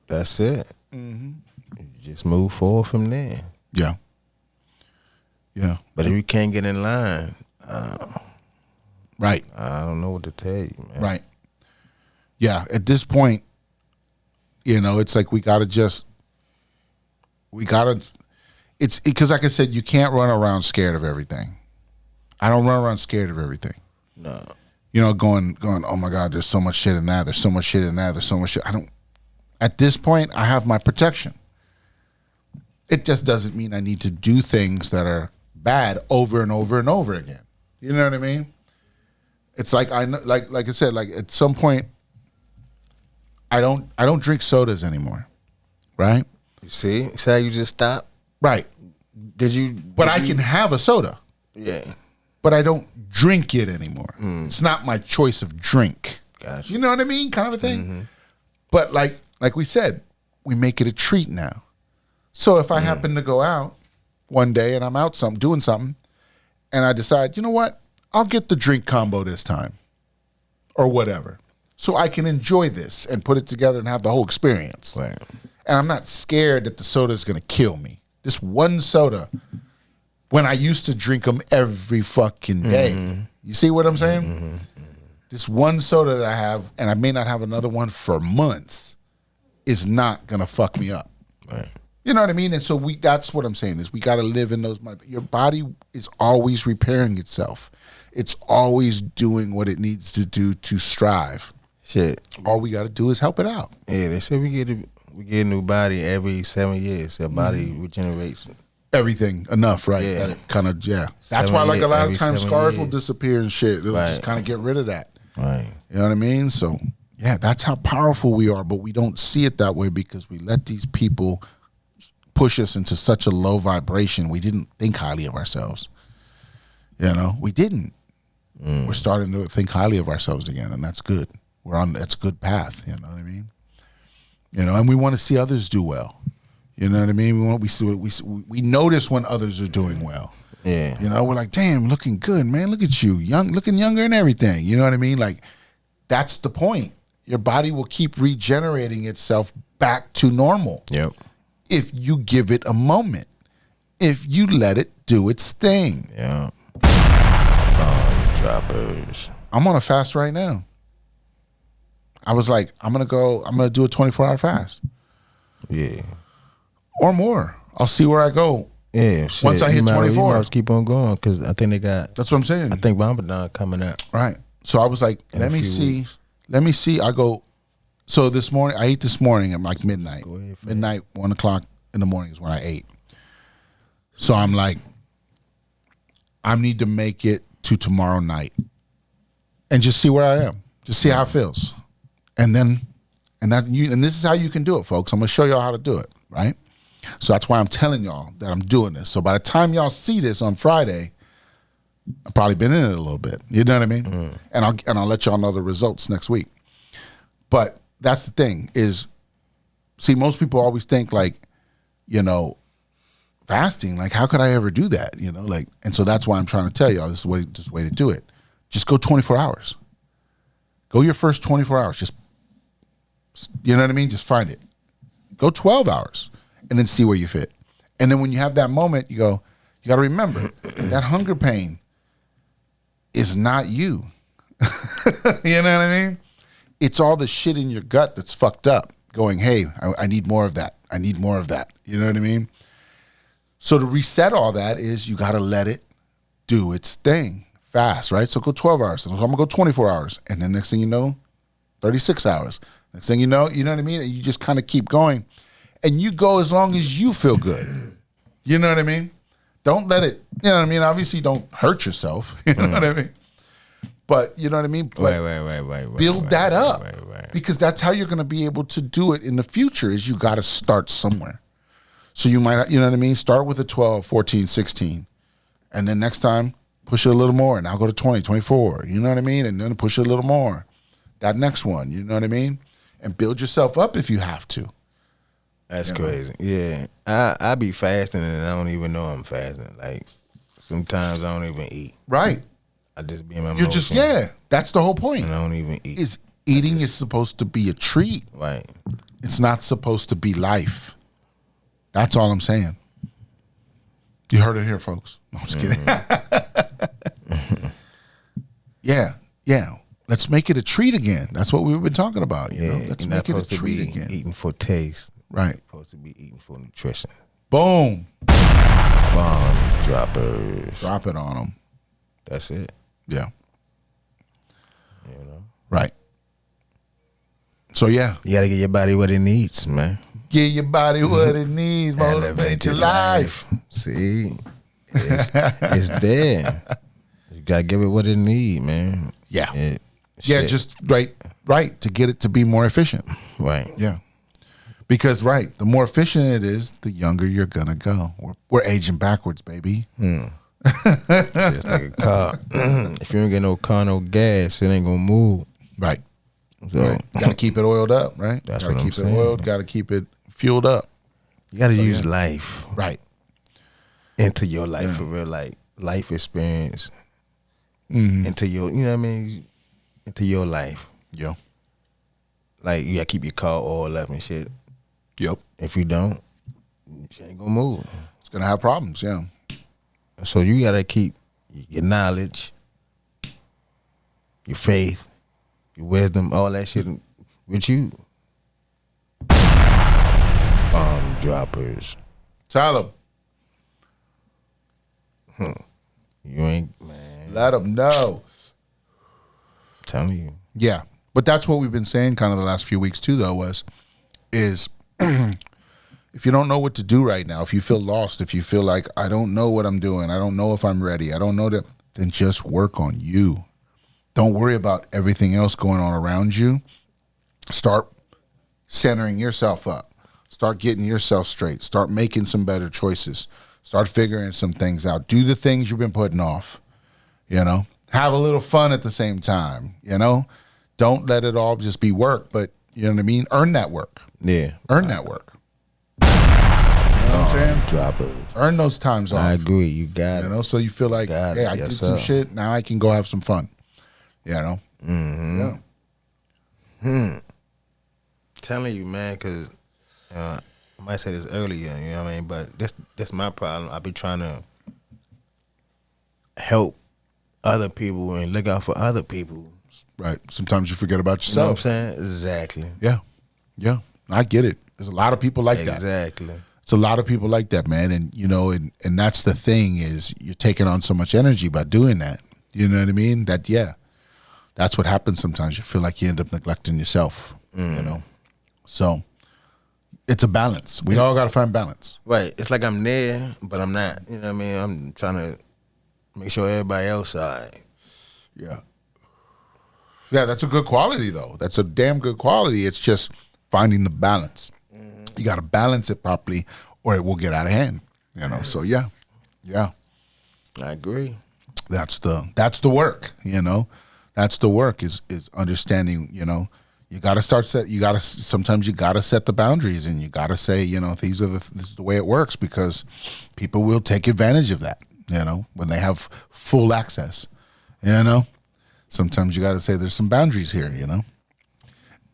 that's it. You just move forward from there. Yeah. Yeah. But if you can't get in line, Right. I don't know what to tell you, man. Right. Yeah. At this point, you know, it's like it's because, like I said, you can't run around scared of everything. I don't run around scared of everything. No. You know, going, oh my God, there's so much shit in that. There's so much shit in that. There's so much shit. At this point, I have my protection. It just doesn't mean I need to do things that are bad over and over and over again. You know what I mean? It's like, like I said, like at some point, I don't drink sodas anymore. Right? You see how you just stopped? Right. But I can have a soda. Yeah. But I don't drink it anymore. It's not my choice of drink. Gotcha. You know what I mean? Kind of a thing. But like we said, we make it a treat now. So if I happen to go out one day and I'm out doing something, and I decide, you know what? I'll get the drink combo this time. Or whatever. So I can enjoy this and put it together and have the whole experience. Right. And I'm not scared that the soda is going to kill me. This one soda, when I used to drink them every fucking day. You see what I'm saying? This one soda that I have, and I may not have another one for months, is not going to fuck me up. Right. You know what I mean? And so that's what I'm saying is we got to live in those. Your body is always repairing itself. It's always doing what it needs to do to strive. Shit. All we got to do is help it out. Yeah, they say we get a new body every 7 years. Our body regenerates. Everything enough, right? Yeah. That kind of, yeah. That's why, like, a lot of times scars will disappear and shit. It'll just kind of get rid of that. Right. You know what I mean? So, yeah, that's how powerful we are, but we don't see it that way because we let these people push us into such a low vibration. We didn't think highly of ourselves. You know, we didn't. We're starting to think highly of ourselves again, and that's good. That's a good path. You know what I mean? You know, and we want to see others do well. You know what I mean? We notice when others are doing well. Yeah. You know, we're like, damn, looking good, man. Look at you, looking younger and everything. You know what I mean? Like, that's the point. Your body will keep regenerating itself back to normal. Yep. If you give it a moment. if you let it do its thing. Yeah. Bomb droppers. I'm on a fast right now. I was like, I'm gonna do a 24-hour fast. Yeah. Or more. I'll see where I go. Yeah, shit. Once I hit 24. You might just keep on going because I think they got. That's what I'm saying. I think Ramadan coming out. Right. So I was like, let me see. I go. So this morning, I ate this morning at like midnight. Go ahead, midnight, 1 o'clock in the morning is when I ate. So I'm like, I need to make it to tomorrow night and just see where I am. Just see how it feels. And this is how you can do it, folks. I'm going to show y'all how to do it, right? So that's why I'm telling y'all that I'm doing this. So by the time y'all see this on Friday, I've probably been in it a little bit. You know what I mean? And I'll let y'all know the results next week. But that's the thing is, see, most people always think like, you know, fasting, like how could I ever do that? You know, like, and so that's why I'm trying to tell y'all this is the way to do it. Just go 24 hours. Go your first 24 hours. Just, you know what I mean? Just find it. Go 12 hours and then see where you fit. And then when you have that moment, you go, you got to remember that hunger pain is not you. You know what I mean? It's all the shit in your gut that's fucked up going, hey, I need more of that. I need more of that. You know what I mean? So to reset all that is you got to let it do its thing fast, right? So go 12 hours. So I'm going to go 24 hours. And then next thing you know, 36 hours. Next thing you know what I mean? And you just kind of keep going. And you go as long as you feel good. You know what I mean? Don't let it, you know what I mean? Obviously, don't hurt yourself. You know what I mean? But, you know what I mean? But build that up. Because that's how you're going to be able to do it in the future is you got to start somewhere. So you might, you know what I mean? Start with a 12, 14, 16. And then next time, push it a little more. And I'll go to 20, 24. You know what I mean? And then push it a little more. That next one, you know what I mean? And build yourself up if you have to. That's crazy. Yeah. I be fasting and I don't even know I'm fasting. Like, sometimes I don't even eat. Right. I just be in my You're just, yeah. That's the whole point. And I don't even eat. Eating is supposed to be a treat. Right. It's not supposed to be life. That's all I'm saying. You heard it here, folks. No, I'm just kidding. Yeah. Let's make it a treat again. That's what we've been talking about. You know? Let's make it a treat again. Eating for taste. Right. You're supposed to be eating for nutrition. Boom. Bomb droppers. Drop it on them. That's it. Yeah. You know? Right. So, yeah. You got to get your body what it needs, man. Give your body what it needs. Motivate your life. See? It's there. You got to give it what it needs, man. Yeah. Just right. To get it to be more efficient. Right. Yeah. Because, right, the more efficient it is, the younger you're going to go. We're aging backwards, baby. Just like a car. If you ain't get no car, no gas, it ain't going to move. Right. So, right. Got to keep it oiled up, right? That's gotta what I'm keep saying. it oiled. Got to keep it fueled up. You got to use life. Right. Into your life, for real, like life experience. Into your, you know what I mean? Into your life. Yeah. Like, you got to keep your car oiled up and shit. Yep. If you don't, you ain't going to move. It's going to have problems, yeah. So you got to keep your knowledge, your faith, your wisdom, all that shit with you. Bomb droppers. Tell them. You ain't, man. Let them know. I'm telling you. Yeah. But that's what we've been saying kind of the last few weeks too, though, is if you don't know what to do right now, if you feel lost, if you feel like, I don't know what I'm doing, I don't know if I'm ready, I don't know that, then just work on you. Don't worry about everything else going on around you. Start centering yourself up. Start getting yourself straight. Start making some better choices. Start figuring some things out. Do the things you've been putting off, you know. Have a little fun at the same time, you know. Don't let it all just be work, but you know what I mean? Earn that work. Yeah. Earn that work. You know what I'm saying? Droppers. Earn those times off. I agree. You got it. You know, so you feel like, hey, I did some shit. Now I can go have some fun. You know? Mm-hmm. Yeah. Telling you, man, because I might say this earlier, you know what I mean? But that's my problem. I be trying to help other people and look out for other people. Right. Sometimes you forget about You know what yourself. I'm saying? Exactly. Yeah. Yeah. I get it. There's a lot of people like that. Exactly. It's a lot of people like that, man. And, you know, and that's the thing is you're taking on so much energy by doing that. You know what I mean? That's what happens sometimes. You feel like you end up neglecting yourself, you know? So it's a balance. We all got to find balance. Right. It's like I'm there, but I'm not. You know what I mean? I'm trying to make sure everybody else all right. Yeah. Yeah, that's a good quality, though. That's a damn good quality. It's just finding the balance. You got to balance it properly or it will get out of hand, you know? So, yeah. I agree. That's the work, you know? That's the work is understanding, you know, sometimes you got to set the boundaries and you got to say, you know, this is the way it works because people will take advantage of that, you know, when they have full access, you know? Sometimes you got to say there's some boundaries here, you know?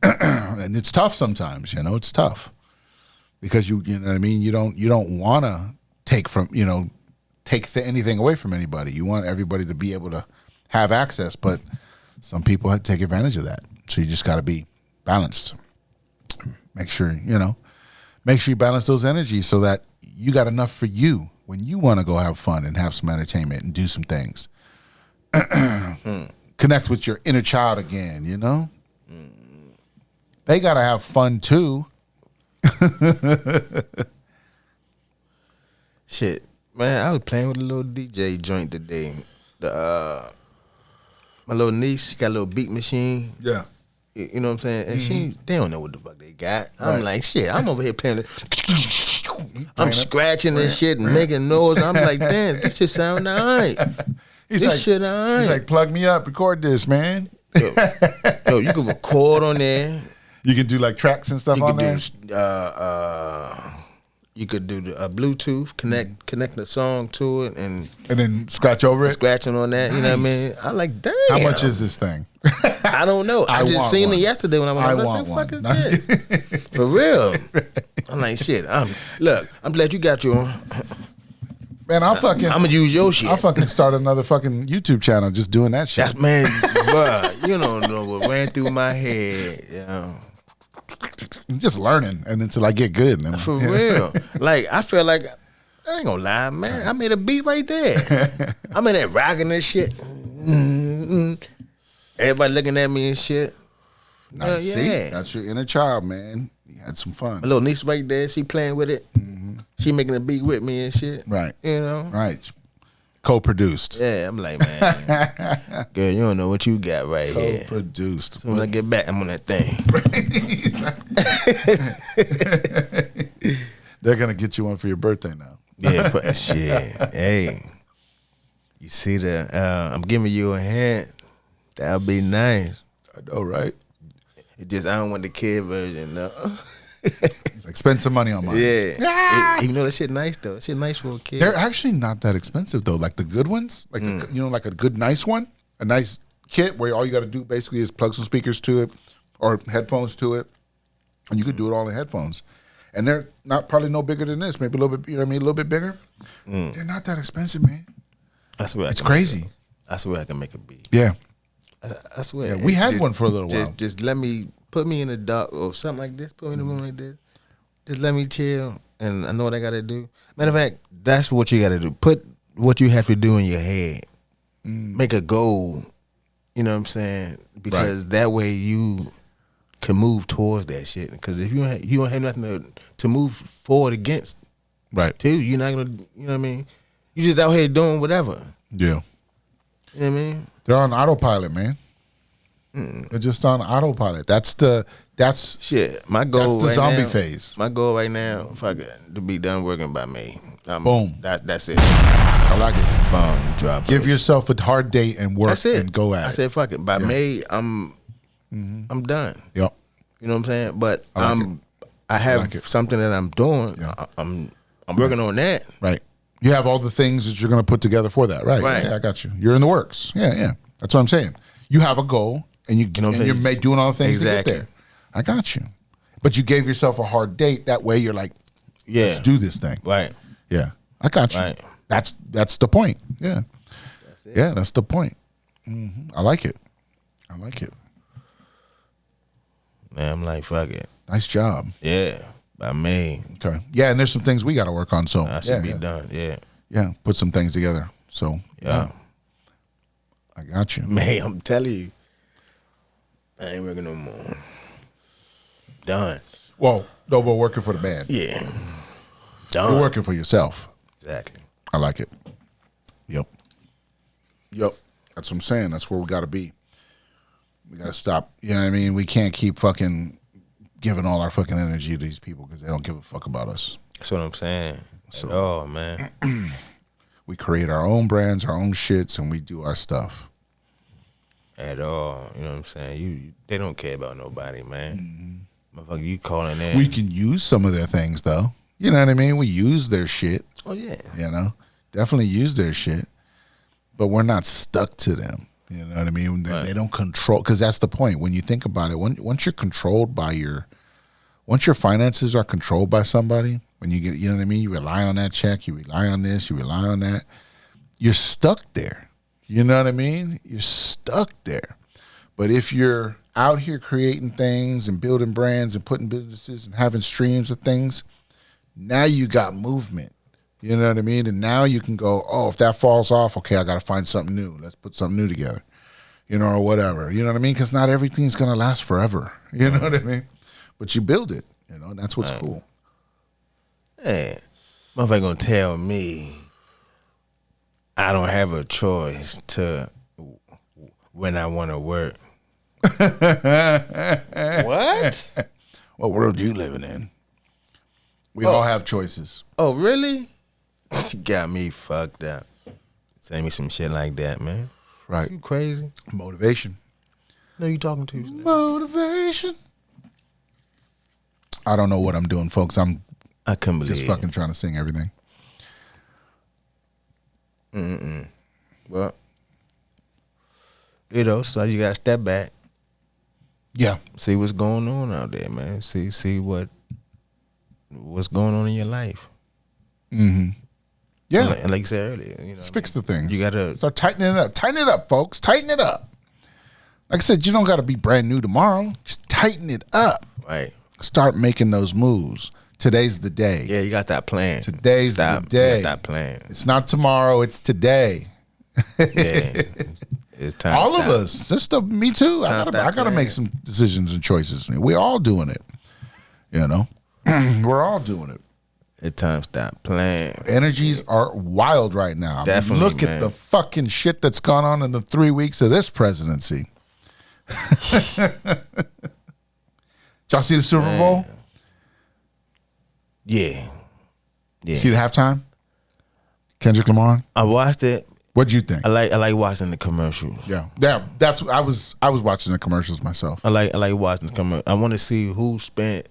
And it's tough sometimes, you know, it's tough because you know what I mean? You don't want to take anything away from anybody. You want everybody to be able to have access, but some people take advantage of that. So you just got to be balanced. Make sure you balance those energies so that you got enough for you when you want to go have fun and have some entertainment and do some things. Connect with your inner child again, you know? They got to have fun too. Shit. Man, I was playing with a little DJ joint today. My little niece, she got a little beat machine. Yeah. You know what I'm saying? And they don't know what the fuck they got. I'm like, shit, I'm over here playing I'm scratching and shit and making noise. I'm like, damn, this shit sound all right. He's like, plug me up, record this, man. Yo, you can record on there. You can do like tracks and stuff on there? You could do the Bluetooth, connect the song to it, and then scratch over it? Scratching on that, you know what I mean? I like, damn. How much is this thing? I don't know. I just seen it yesterday when I went over. I was like, fuck is this? For real. I'm like, shit. I'm glad you got your Man, I'm gonna use your shit. I'll fucking start another fucking YouTube channel just doing that shit. Man, bruh, you don't know what ran through my head. Yeah. I'm just learning and until I get good. For real. Like, I feel like, I ain't gonna lie, man. I made a beat right there. I'm in there rocking this shit. Everybody looking at me and shit. Nice. Yeah. See, that's your inner child, man. You had some fun. My little niece right there, she playing with it. She making a beat with me and shit. Right. You know? Right. Co-produced. Yeah, I'm like, man, girl, you don't know what you got right here. Co-produced. As soon as I get back, I'm on that thing. They're going to get you one for your birthday now. Yeah, but shit. Hey, you see that? I'm giving you a hint. That'll be nice. I know, right? It just, I don't want the kid version, no. It's like, spend some money on mine. Yeah. Even though that shit nice, though. That shit nice for a kid. They're actually not that expensive, though. Like the good ones, like like a good, nice one, a nice kit where all you got to do basically is plug some speakers to it or headphones to it, and you could do it all in headphones. And they're probably no bigger than this, maybe a little bit, you know what I mean, a little bit bigger. They're not that expensive, man. I swear, it's crazy. I swear I can make a beat. Yeah. I swear. Yeah, we had one for a little while. Just put me in the dark or something like this. Put me in the room like this. Just let me chill, and I know what I got to do. Matter of fact, that's what you got to do. Put what you have to do in your head. Make a goal. You know what I'm saying? Because that way you can move towards that shit. Because if you don't have nothing to move forward against, right? Too, you're not gonna. You know what I mean? You just out here doing whatever. Yeah. You know what I mean? They're on autopilot, man. They're just on autopilot. That's shit. My goal. That's the right zombie now, phase. My goal right now, to be done working by May. Boom. That's it. I like it. Boom. Drop. Give yourself a hard date and work. That's it. And go at it. I said, fuck it. By May, I'm done. Yep. You know what I'm saying? But I have something that I'm doing. Yeah. I'm working on that. Right. You have all the things that you're going to put together for that. Right. Right. Yeah, I got you. You're in the works. Yeah. That's what I'm saying. You have a goal. And you're doing all the things to get there. I got you. But you gave yourself a hard date. That way you're like, Yeah. Let's do this thing. Right. Yeah. I got you. Right. That's the point. Yeah. That's it. Yeah, that's the point. I like it. I like it. Man, I'm like, fuck it. Nice job. Yeah. By me. Okay. Yeah, and there's some things we got to work on. So I should be done. Yeah. Yeah, put some things together. So Yeah. I got you. Man, I'm telling you. I ain't working no more. Done. Well, no, we're working for the band. Yeah. Done. You're working for yourself. Exactly. I like it. Yep. That's what I'm saying. That's where we got to be. We got to stop. You know what I mean? We can't keep fucking giving all our fucking energy to these people because they don't give a fuck about us. That's what I'm saying. So, man. We create our own brands, our own shits, and we do our stuff. At all. You know what I'm saying? They don't care about nobody, man. Motherfucker, you calling in. We can use some of their things, though. You know what I mean? We use their shit. Oh, yeah. You know? Definitely use their shit. But we're not stuck to them. You know what I mean? They don't control, because that's the point. When you think about it, once you're controlled by once your finances are controlled by somebody, when you get, you know what I mean? You rely on that check, you rely on this, you rely on that. You're stuck there. You know what I mean? You're stuck there. But if you're out here creating things and building brands and putting businesses and having streams of things, now you got movement. You know what I mean? And now you can go, oh, if that falls off, okay, I got to find something new. Let's put something new together, you know, or whatever. You know what I mean? Because not everything's going to last forever. You know what I mean? But you build it, you know, and that's what's cool. Hey, motherfucker gonna tell me I don't have a choice to when I want to work. What? What world you living in? We all have choices. Oh, really? She got me fucked up. Say me some shit like that, man. Right. You crazy? Motivation. No, you talking to? Motivation. I don't know what I'm doing, folks. I couldn't believe just fucking trying to sing everything. Well, you know, so you gotta step back. Yeah. See what's going on out there, man. See what's going on in your life. Yeah. And like you said earlier, you know, Just fix the things. You gotta start tightening it up. Tighten it up, folks. Tighten it up. Like I said, you don't got to be brand new tomorrow. Just tighten it up. Right. Start making those moves. Today's the day. Yeah, you got that plan. Today's the day. You got that plan. It's not tomorrow. It's today. Yeah. It's time. All of us. Just me too. I gotta make some decisions and choices. We're all doing it. You know, we're all doing it. It's time to stop playing. Energies are wild right now. Definitely, look at the fucking shit that's gone on in the 3 weeks of this presidency. Y'all see the Super Bowl? Yeah. See the halftime? Kendrick Lamar? I watched it. What'd you think? I like watching the commercials. Yeah. That's I was watching the commercials myself. I like watching the commercials. I want to see who spent,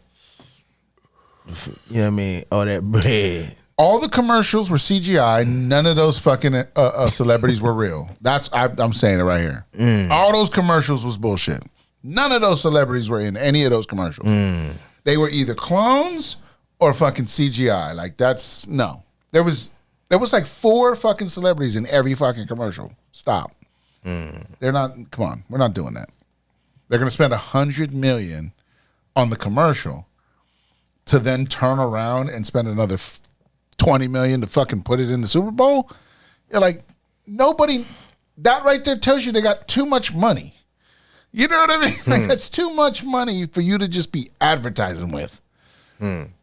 you know what I mean, all that bread. All the commercials were CGI. None of those fucking celebrities were real. I'm saying it right here. All those commercials was bullshit. None of those celebrities were in any of those commercials. They were either clones or fucking CGI. Like no. There was like 4 fucking celebrities in every fucking commercial. Stop. They're not. Come on, we're not doing that. They're gonna spend $100 million on the commercial to then turn around and spend another $20 million to fucking put it in the Super Bowl. You're like, nobody. That right there tells you they got too much money. You know what I mean? Like that's too much money for you to just be advertising with. There's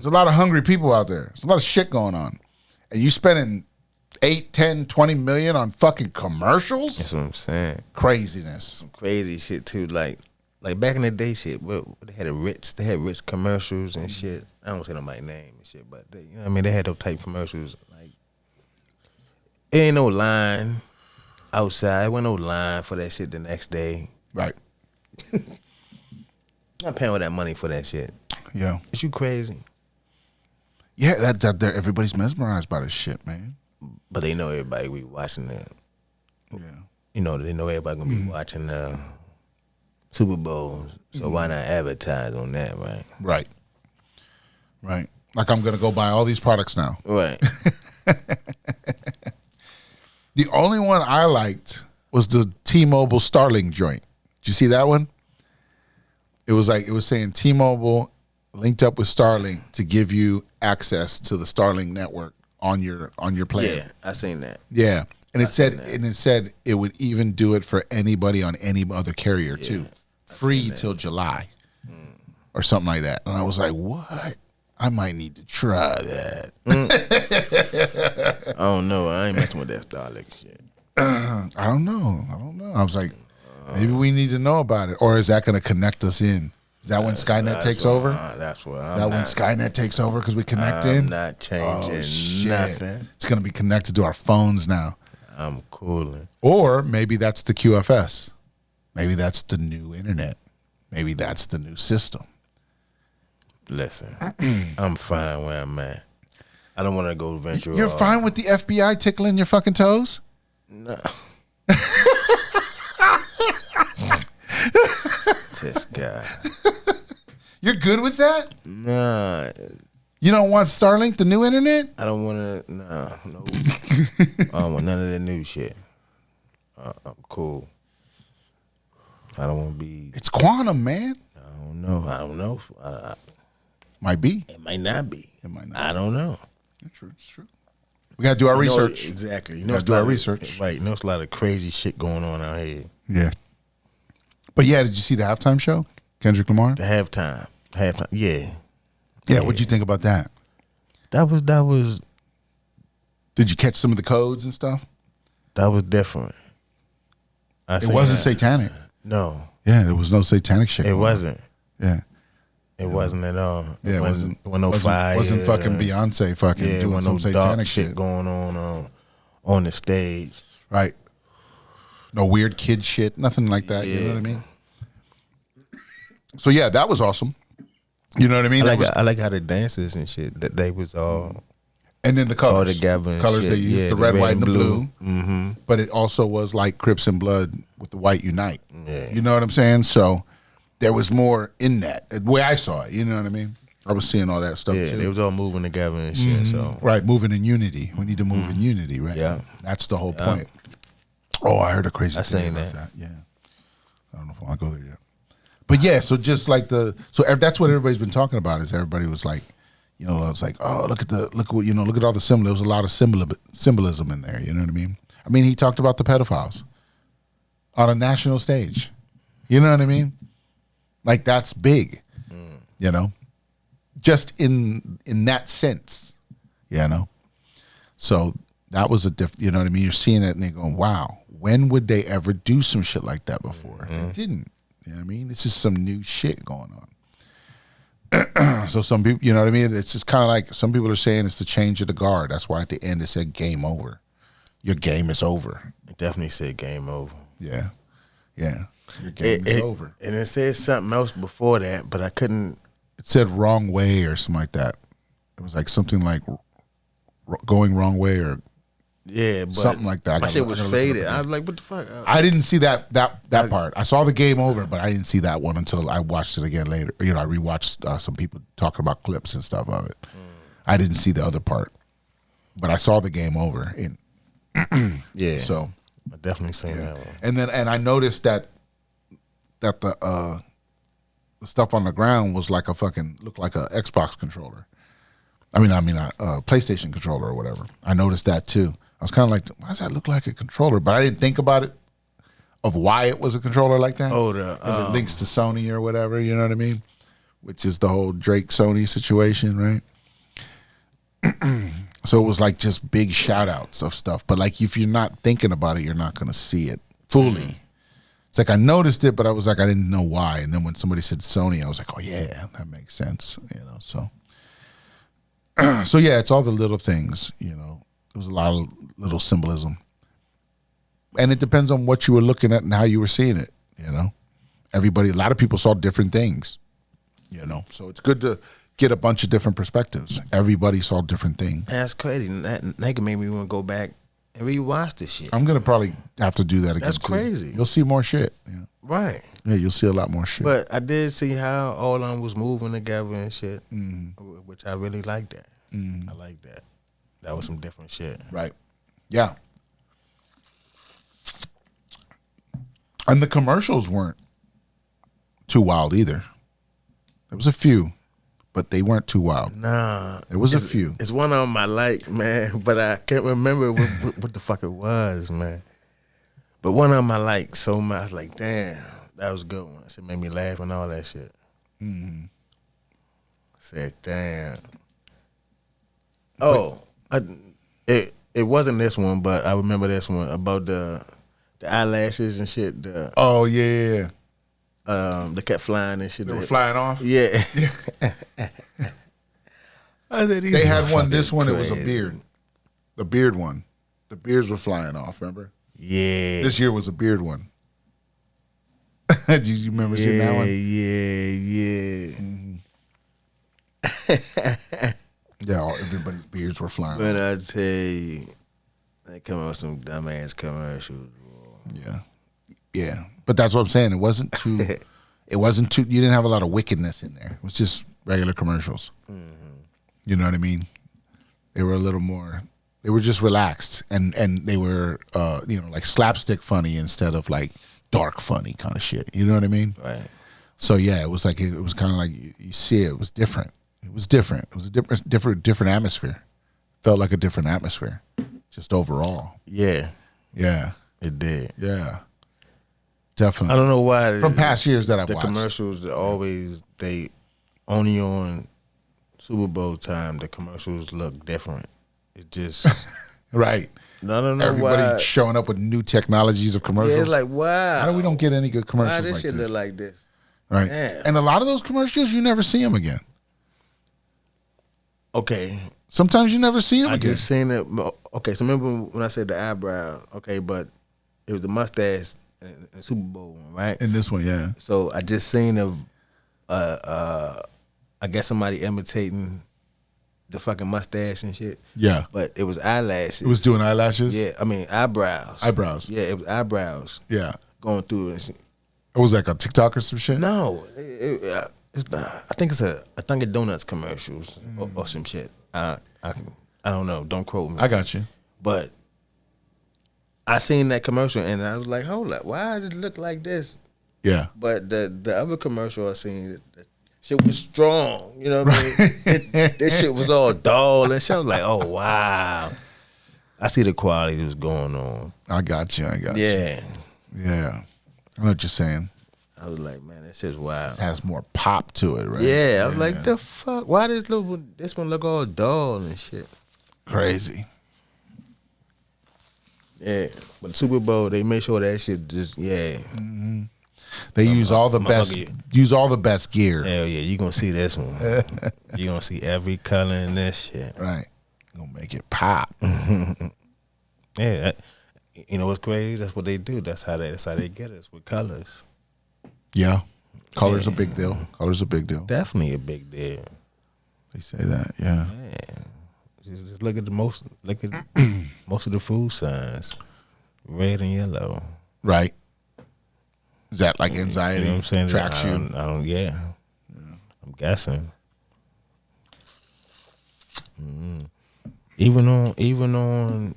a lot of hungry people out there. There's a lot of shit going on. And you spending 8, 10, 20 million on fucking commercials? That's what I'm saying. Craziness. Crazy shit too. Like back in the day, shit. They had rich commercials and shit. I don't say nobody's name and shit, but you know what I mean. They had those type commercials. Like, ain't no line outside. There wasn't no line for that shit the next day. Right. Not paying all that money for that shit. Yeah. Is you crazy? Yeah, that everybody's mesmerized by this shit, man. But they know everybody be watching that. Yeah. You know, they know everybody gonna be watching the Super Bowl. So why not advertise on that, right? Right. Right. Like I'm going to go buy all these products now. Right. The only one I liked was the T-Mobile Starlink joint. Did you see that one? It was saying T-Mobile linked up with Starlink to give you access to the Starlink network on your plan. Yeah, I seen that. Yeah. And it said it would even do it for anybody on any other carrier too. Free till July. Or something like that. And I was like, what? I might need to try that. I don't know. I ain't messing with that Starlink shit. I don't know. I was like, maybe we need to know about it. Or is that going to connect us in? Is that when Skynet takes over? That's what when Skynet takes over because we connect in? I'm not changing nothing. It's going to be connected to our phones now. I'm cooling. Or maybe that's the QFS. Maybe that's the new internet. Maybe that's the new system. Listen, I'm fine where I'm at. I don't want to go venture. You're fine with the FBI tickling your fucking toes? No. This guy. You're good with that? Nah. You don't want Starlink, the new internet? I don't want to. No. I don't want none of that new shit. I'm cool. I don't want to be. It's quantum, man. I don't know. Might be. It might not be. It might not. I don't know. It's true. We got to do our research. Exactly. We got to do our research. Right. You know, it's a lot of crazy shit going on out here. Yeah. But yeah, did you see the halftime show? Kendrick Lamar? The halftime. Yeah. Yeah, what'd you think about that? That was. Did you catch some of the codes and stuff? That was different. It wasn't satanic. No. Yeah, there was no satanic shit. It wasn't. Yeah. It wasn't at all. Yeah, it wasn't no fire. Wasn't fucking Beyonce fucking doing some satanic shit going on the stage. Right. No weird kid shit, nothing like that. You know what I mean? So yeah, that was awesome. You know what I mean? I like how the dances and shit that they was all. And then the colors, all together and colors shit. they used, Yeah, the red, white, and the blue. Mm-hmm. But it also was like Crips and Blood with the white unite. Yeah. You know what I'm saying? So there was more in that, the way I saw it. You know what I mean? I was seeing all that stuff too. They was all moving together and shit. So right, moving in unity. We need to move in unity, right? Yeah. That's the whole point. Oh, I heard a crazy thing about that. Yeah. I don't know if I want to go there yet. But yeah, so just like that's what everybody's been talking about is everybody was like, you know, I was like, oh, look at all the symbol. There was a lot of symbolism in there. You know what I mean? I mean, he talked about the pedophiles on a national stage. You know what I mean? Like that's big, you know, just in that sense, you know. So that was you know what I mean? You're seeing it and they're going, wow, when would they ever do some shit like that before? They didn't. You know what I mean? It's just some new shit going on. So some people, you know what I mean? It's just kind of like some people are saying it's the change of the guard. That's why at the end it said game over. Your game is over. it definitely said game over. Yeah. Yeah. Your game is over. And it said something else before that, but I couldn't. It said wrong way or something like that. It was like something like going wrong way or but something like that. My shit was faded. I was like, what the fuck? I didn't see that part. I saw the game over, but I didn't see that one until I watched it again later. You know, I rewatched some people talking about clips and stuff of it. I didn't see the other part, but I saw the game over. Yeah. So I definitely seen that one. And I noticed that the stuff on the ground was like looked like a Xbox controller. I mean a PlayStation controller or whatever. I noticed that too. I was kind of like, why does that look like a controller? But I didn't think about it, of why it was a controller like that. Oh, because it links to Sony or whatever, you know what I mean? Which is the whole Drake-Sony situation, right? So it was like just big shout-outs of stuff. But like if you're not thinking about it, you're not going to see it fully. It's like I noticed it, but I was like, I didn't know why. And then when somebody said Sony, I was like, oh, yeah, that makes sense, you know, so. So, yeah, it's all the little things, you know. There was a lot of little symbolism. And it depends on what you were looking at and how you were seeing it, you know. A lot of people saw different things, you know. So it's good to get a bunch of different perspectives. Everybody saw different things. That's crazy. That can make me want to go back and rewatch the shit. I'm gonna probably have to do that again. That's too. crazy. You'll see more shit. Yeah. Right. Yeah, you'll see a lot more shit. But I did see how all of them was moving together and shit, which I really like that. I like that. That was some different shit. Right. Yeah. And the commercials weren't too wild either. There was a few, but they weren't too wild. Nah. There was a few. It's one of them I like, man, but I can't remember what the fuck it was, man. But one of them I like so much. I was like, damn, that was a good one. It made me laugh and all that shit. Said, damn. Oh, it wasn't this one, but I remember this one about the eyelashes and shit. Oh yeah. They kept flying and shit. They were flying off. Yeah. I said, they had one. This one, it was a beard. The beard one. The beards were flying off. Remember? Yeah. This year was a beard one. Did you remember seeing that one? Yeah. Yeah, everybody's beards were flying. But I tell you, they come out with some dumbass commercials. Bro. Yeah. But that's what I'm saying. It wasn't too. You didn't have a lot of wickedness in there. It was just regular commercials. You know what I mean? They were a little more. They were just relaxed, and they were like slapstick funny instead of like dark funny kind of shit. You know what I mean? Right. So yeah, it was like it was kind of like you see it was different. It was different. It was a different atmosphere. Felt like a different atmosphere, just overall. Yeah. Yeah. It did. Yeah. Definitely. I don't know why. From past years that I've watched. The commercials they only on Super Bowl time. The commercials look different. It just right. I don't know Everybody why. showing up with new technologies of commercials. Yeah, it's like wow. How do we don't get any good commercials Why this like shit this? look like this? Right. Damn. And a lot of those commercials, you never see them again. Okay. Sometimes you never see them I again. just seen it. Okay, so remember when I said the eyebrow? Okay, but it was the mustache in Super Bowl one, right? In this one, yeah. So I just seen I guess somebody imitating the fucking mustache and shit. Yeah. But it was eyelashes. It was doing eyelashes? Yeah, I mean eyebrows. Eyebrows. Yeah, it was eyebrows. Yeah. Going through it. It was like a TikTok or some shit? No, it's not. I think it's a Dunkin' Donuts commercials or some shit. I don't know. Don't quote me. I got you. But I seen that commercial and I was like, hold up, why does it look like this? Yeah. But the other commercial I seen, the shit was strong. You know what I mean? This shit was all dull and shit. I was like, oh wow. I see the quality that was going on. I got you. Yeah. Yeah. I know what you're saying. I was like, man, that shit's wild. It has more pop to it, right? Yeah, I was like, the fuck? Why this one look all dull and shit? Crazy. Yeah, but Super Bowl, they made sure that shit just They use all the best gear. Hell yeah, you gonna see this one. You gonna see every color in this shit. Right. Gonna make it pop. Yeah, you know what's crazy? That's what they do. That's how they get us with colors. Yeah. Color's a big deal. Color's a big deal. Definitely a big deal. They say that, yeah. Just look at most of the food signs, red and yellow. Right. Is that like anxiety? You know what I'm saying? Tracks you? I don't. Yeah. I'm guessing. Even on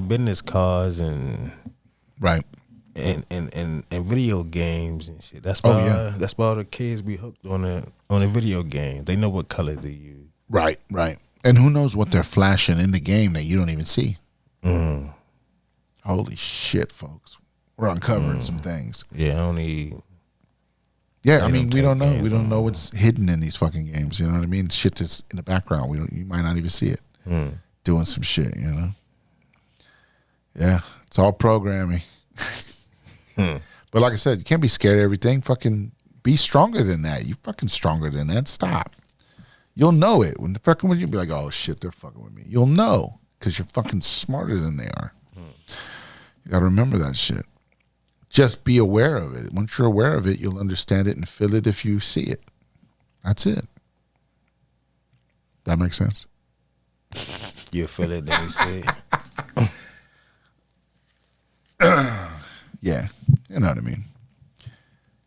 business cards and right. And video games and shit. That's why that's why all the kids be hooked on a video game. They know what color to use. Right. And who knows what they're flashing in the game that you don't even see. Holy shit, folks. We're uncovering some things. Yeah, I mean, we don't know. We don't know what's hidden in these fucking games. You know what I mean? Shit that's in the background. You might not even see it. Doing some shit, you know? Yeah, it's all programming. But like I said, you can't be scared of everything. Fucking be stronger than that. You fucking stronger than that. Stop. You'll know it. When they're fucking with you, be like, oh shit, they're fucking with me. You'll know because you're fucking smarter than they are. You got to remember that shit. Just be aware of it. Once you're aware of it, you'll understand it and feel it if you see it. That's it. That makes sense? You feel it, then you see it. Yeah, you know what I mean.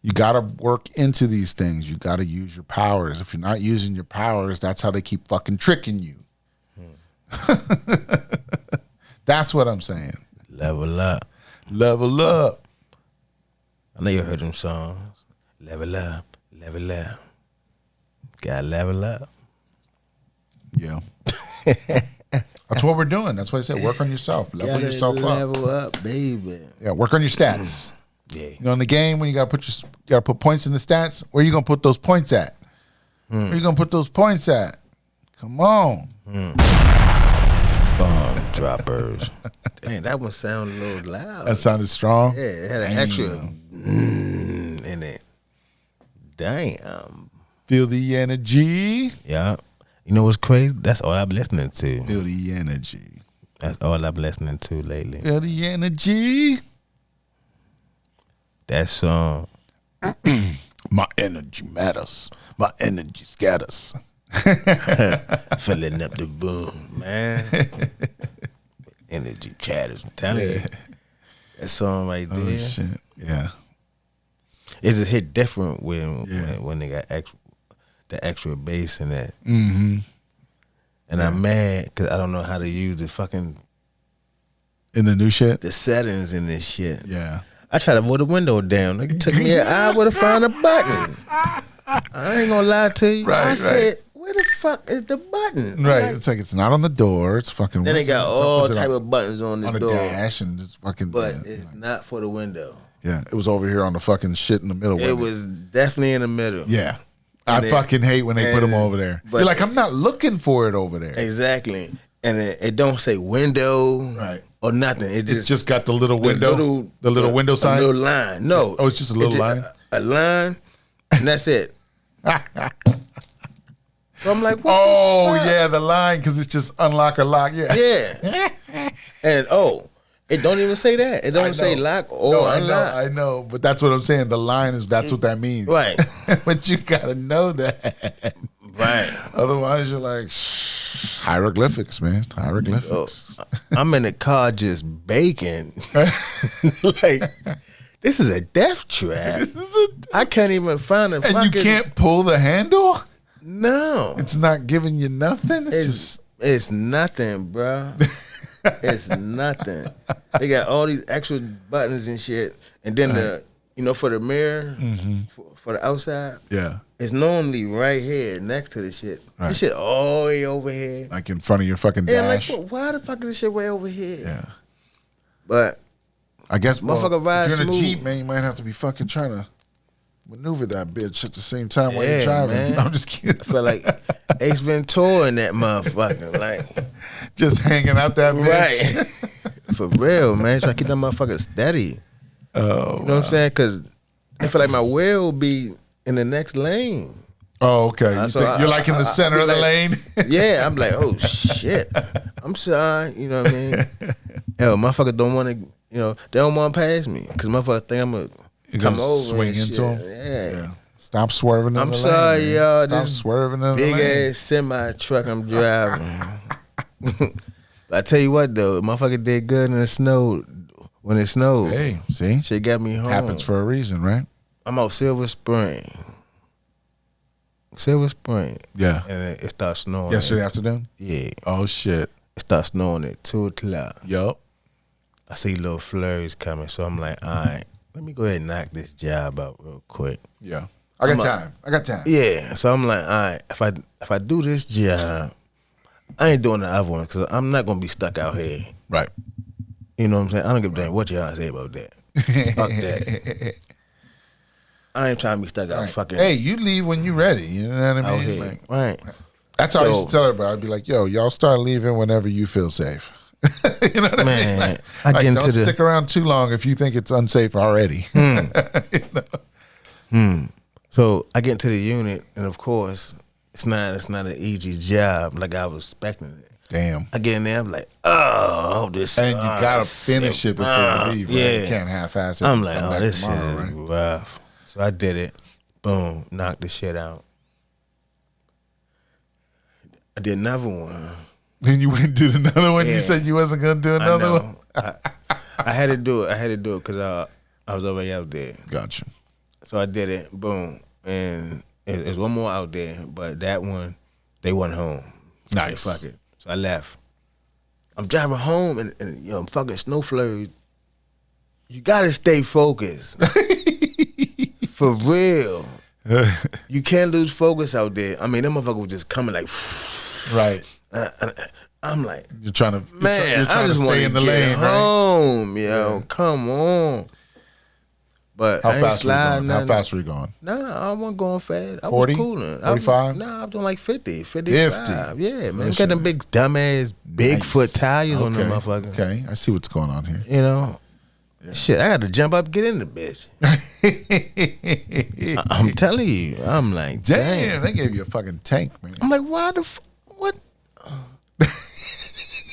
You got to work into these things. You got to use your powers. If you're not using your powers, that's how they keep fucking tricking you. That's what I'm saying. Level up. Level up. I know you heard them songs. Level up, level up. Gotta level up. Yeah. That's what we're doing. That's what I said. Work on yourself. Level yourself up. Level up, baby. Yeah, work on your stats. Yeah. You know, in the game, when you gotta put points in the stats, where you gonna put those points at? Where you gonna put those points at? Come on. Bomb droppers. Dang, that one sounded a little loud. That sounded strong. Yeah, it had an extra in it. Damn. Feel the energy. Yeah. You know what's crazy? That's all I've been listening to. Feel the energy. That's all I've been listening to lately. Feel the energy. That song. My energy matters. My energy scatters. Filling up the room, man. Energy chatters. I'm telling you. That song right there. Oh, shit. Yeah. It just hit different when they got the extra bass in that. Mm-hmm. And I'm mad because I don't know how to use the fucking In the new shit? the settings in this shit. Yeah. I tried to roll the window down. It took me an hour to find a button. I ain't gonna lie to you. I said, where the fuck is the button? Right. Like, It's like it's not on the door. It's fucking. then they got all what's it type of buttons on the on door. the dash and it's fucking. But yeah, it's not for the window. yeah, it was over here on the fucking shit in the middle. It was definitely in the middle. Yeah. And I fucking hate when they put them over there. but You're like, I'm not looking for it over there. Exactly. And it don't say window or nothing. It's just got the little window, the little window sign. A little line. No. Oh, it's just a little line? A line, and that's it. So I'm like, what Oh, the fuck? yeah, the line, because it's just unlock or lock. Yeah. Yeah. And it don't even say that. It don't say lock or unlock. I know, but that's what I'm saying. The line that's what that means. Right. But you got to know that. Right. Otherwise, you're like, hieroglyphics, man. Hieroglyphics. I'm in the car just baking. Like, this is a death trap. I can't even find a fucking... And you can't pull the handle? No. It's not giving you nothing? It's nothing, bro. It's nothing. They got all these extra buttons and shit. And then for the mirror, for the outside, yeah, it's normally right here next to the shit. Right. This shit all the way over here. like in front of your fucking dash. Like, why the fuck is this shit way over here? Yeah. But I guess motherfucker ride if you're in a smooth. Jeep, man, you might have to be fucking trying to maneuver that bitch at the same time while you're Yeah, driving. man. I'm just kidding. I feel like Ace Ventura in that motherfucker. Like, Just hanging out that bitch. right. For real, man. Try to keep that motherfucker steady. Oh, You know what I'm saying? Because I feel like my wheel will be in the next lane. oh, okay. You're like in the center of the lane. Yeah, I'm like, oh shit. I'm sorry. You know what I mean? Hell, motherfuckers don't want to, they don't want to pass me. Because motherfuckers think I'm going to come over swing and into shit. them. Yeah. Stop swerving in the lane. I'm sorry, man. y'all. Stop This swerving in the big lane. ass semi truck I'm driving. But I tell you what though, motherfucker did good in the snow when it snowed. Hey, see? Shit got me home. Happens for a reason, right? I'm out Silver Spring. Yeah. And it started snowing. Yesterday afternoon? Yeah. Oh, shit. It started snowing at 2:00. Yup. I see little flurries coming, so I'm like, all right, let me go ahead and knock this job out real quick. Yeah. I got time. Yeah, so I'm like, all right, if I do this job, I ain't doing the other one because I'm not gonna be stuck out here. Right. You know what I'm saying? I don't give a damn what y'all say about that. Fuck that. I ain't trying to be stuck out fucking. Hey, you leave when you ready. You know what I out mean? here. Like, Right. that's how I used to tell her, bro. I'd be like, yo, y'all start leaving whenever you feel safe. You know what I mean? Man, Like, don't stick around too long if you think it's unsafe already. So I get into the unit, and of course, it's not an easy job like I was expecting it. Damn. I get in there, I'm like, oh, this. And you gotta finish it before you leave, right? Yeah. You can't half-ass it. I'm like, Come oh, back this tomorrow, shit is right? rough. So I did it. Boom, knocked the shit out. I did another one. Then you went and did another one. Yeah. You said you wasn't gonna do another one. I had to do it. I had to do it because I was already out there. Gotcha. So I did it. Boom. And there's one more out there, but that one, they went home. Nice. Like, fuck it. So I left. I'm driving home and fucking snow flurries. You gotta stay focused. For real. You can't lose focus out there. I mean, them motherfuckers was just coming like, right. I'm like, You're trying to, man, I just want to stay in the lane, home, right? Yo, come on. But how fast were you going? How fast were you going? Nah, I wasn't going fast. I 40? was cooling. 45? Nah, I was doing like 50, 55. Yeah, man. Got them big dumbass Bigfoot tires on them motherfuckers. Okay, I see what's going on here. You know? Yeah. Shit, I had to jump up and get in the bitch. I'm telling you. I'm like, damn. They gave you a fucking tank, man. I'm like, why the what?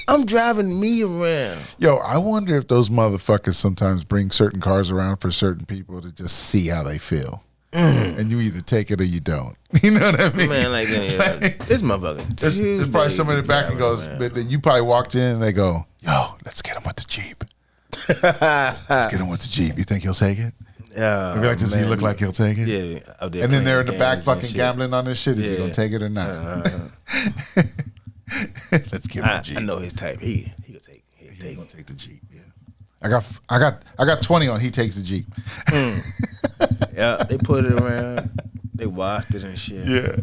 I'm driving me around. Yo, I wonder if those motherfuckers sometimes bring certain cars around for certain people to just see how they feel. And you either take it or you don't. You know what I mean? Man, like this motherfucker. There's probably somebody in the back and goes, but then you probably walked in and they go, yo, let's get him with the Jeep. Let's get him with the Jeep. You think he'll take it? Yeah. Would you like to see look like he'll take it? Yeah. And then they're in the back fucking gambling on this shit. Is he gonna take it or not? Let's give him a Jeep. I know his type. He gonna take. He's gonna take the Jeep. Yeah. I got 20 on. He takes the Jeep. Yeah. They put it around. They washed it and shit. Yeah.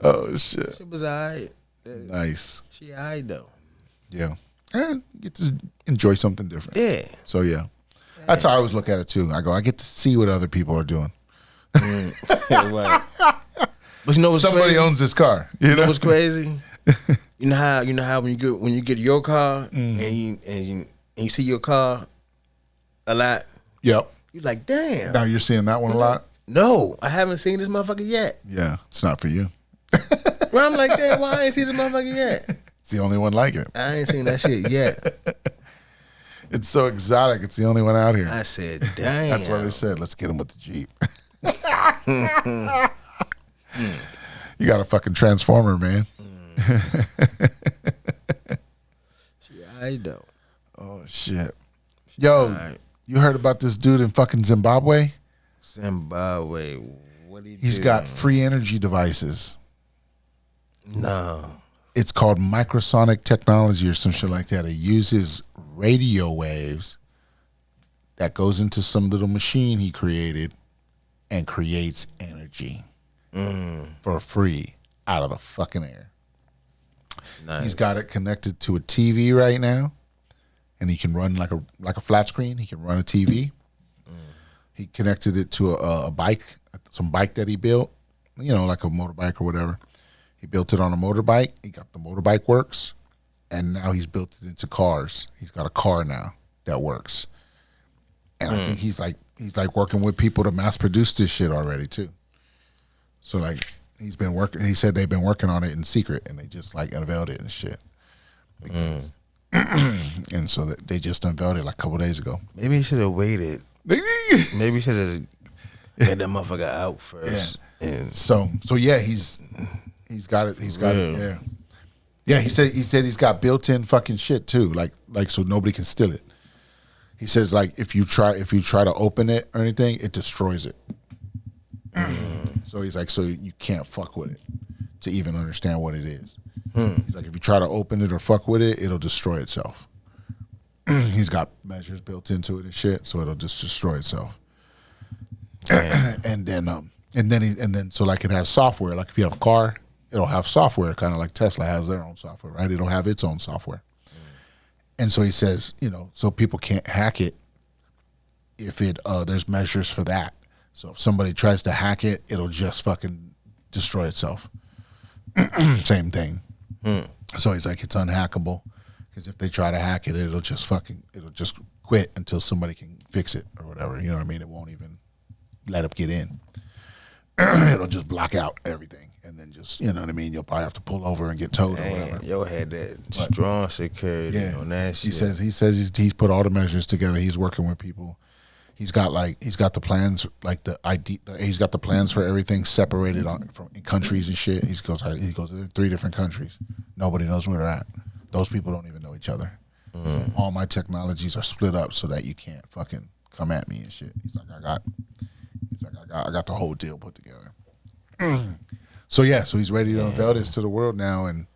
Oh shit. Shit was alright. Nice. She alright though. Yeah. And get to enjoy something different. Yeah. So yeah. That's how I always look at it too. I get to see what other people are doing. Right. But you know what's somebody crazy? Owns this car. You know what's crazy? You know how when you get your car and you see your car a lot. Yep. You're like, damn. Now you're seeing that one a lot. No, I haven't seen this motherfucker yet. Yeah, it's not for you. Well, I'm like, damn, why I ain't seen this motherfucker yet? It's the only one like it. I ain't seen that shit yet. It's so exotic. It's the only one out here. I said, damn. That's why they said, let's get him with the Jeep. You got a fucking transformer, man. I know. Oh, shit. Yo, you heard about this dude in fucking Zimbabwe? Zimbabwe. What he He's got free energy devices. No. It's called microsonic technology or some shit like that. It uses radio waves that goes into some little machine he created and creates energy for free out of the fucking air. Nice. He's got it connected to a TV right now, and he can run like a flat screen. He can run a TV. He connected it to a bike, some bike that he built, like a motorbike or whatever. He built it on a motorbike. He got the motorbike works, and now he's built it into cars. He's got a car now that works, and I think he's working with people to mass produce this shit already too. So like he's been working. He said they've been working on it in secret, and they just like unveiled it and shit. And so they just unveiled it like a couple days ago. Maybe he should have waited. Maybe he should have get that motherfucker out first. Yeah. And so yeah, he's got it. He's got it. Yeah. Yeah, he said he's got built-in fucking shit too, like so nobody can steal it. He says like if you try to open it or anything, it destroys it. So he's like, so you can't fuck with it to even understand what it is. He's like, if you try to open it or fuck with it, it'll destroy itself. He's got measures built into it and shit, so it'll just destroy itself. And then so like it has software. Like if you have a car, it'll have software, kind of like Tesla has their own software, right? It'll have its own software. And so he says, so people can't hack it if there's measures for that. So if somebody tries to hack it, it'll just fucking destroy itself. Same thing. So he's like, it's unhackable because if they try to hack it, it'll just quit until somebody can fix it or whatever. You know what I mean? It won't even let it get in. It'll just block out everything. And then just, you know what I mean? You'll probably have to pull over and get towed or whatever. Yo had that strong security on that shit. He says he's put all the measures together. He's working with people. He's got the plans, like the ID. He's got the plans for everything separated from countries and shit. He goes to 3 different countries. Nobody knows where they're at. Those people don't even know each other. So all my technologies are split up so that you can't fucking come at me and shit. He's like, I got the whole deal put together. So he's ready to unveil this to the world now, and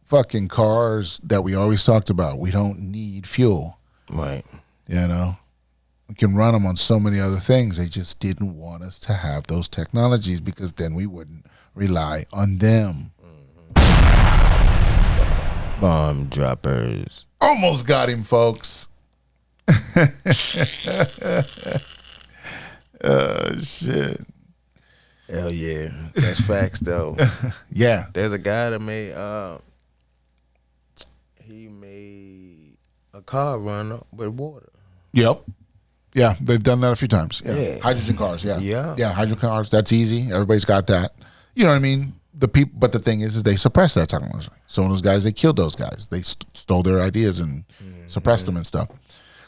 fucking cars that we always talked about. We don't need fuel. Right. You know, we can run them on so many other things. They just didn't want us to have those technologies because then we wouldn't rely on them. Bomb droppers. Almost got him, folks. Shit. Hell yeah. That's facts, though. Yeah. There's a guy that made, he made a car run with water. Yep. Yeah, they've done that a few times. Yeah. Hydrogen cars, yeah. Yeah, hydrogen cars, that's easy. Everybody's got that. You know what I mean? But the thing is they suppress that technology. Some of those guys, they killed those guys. They stole their ideas and suppressed them and stuff.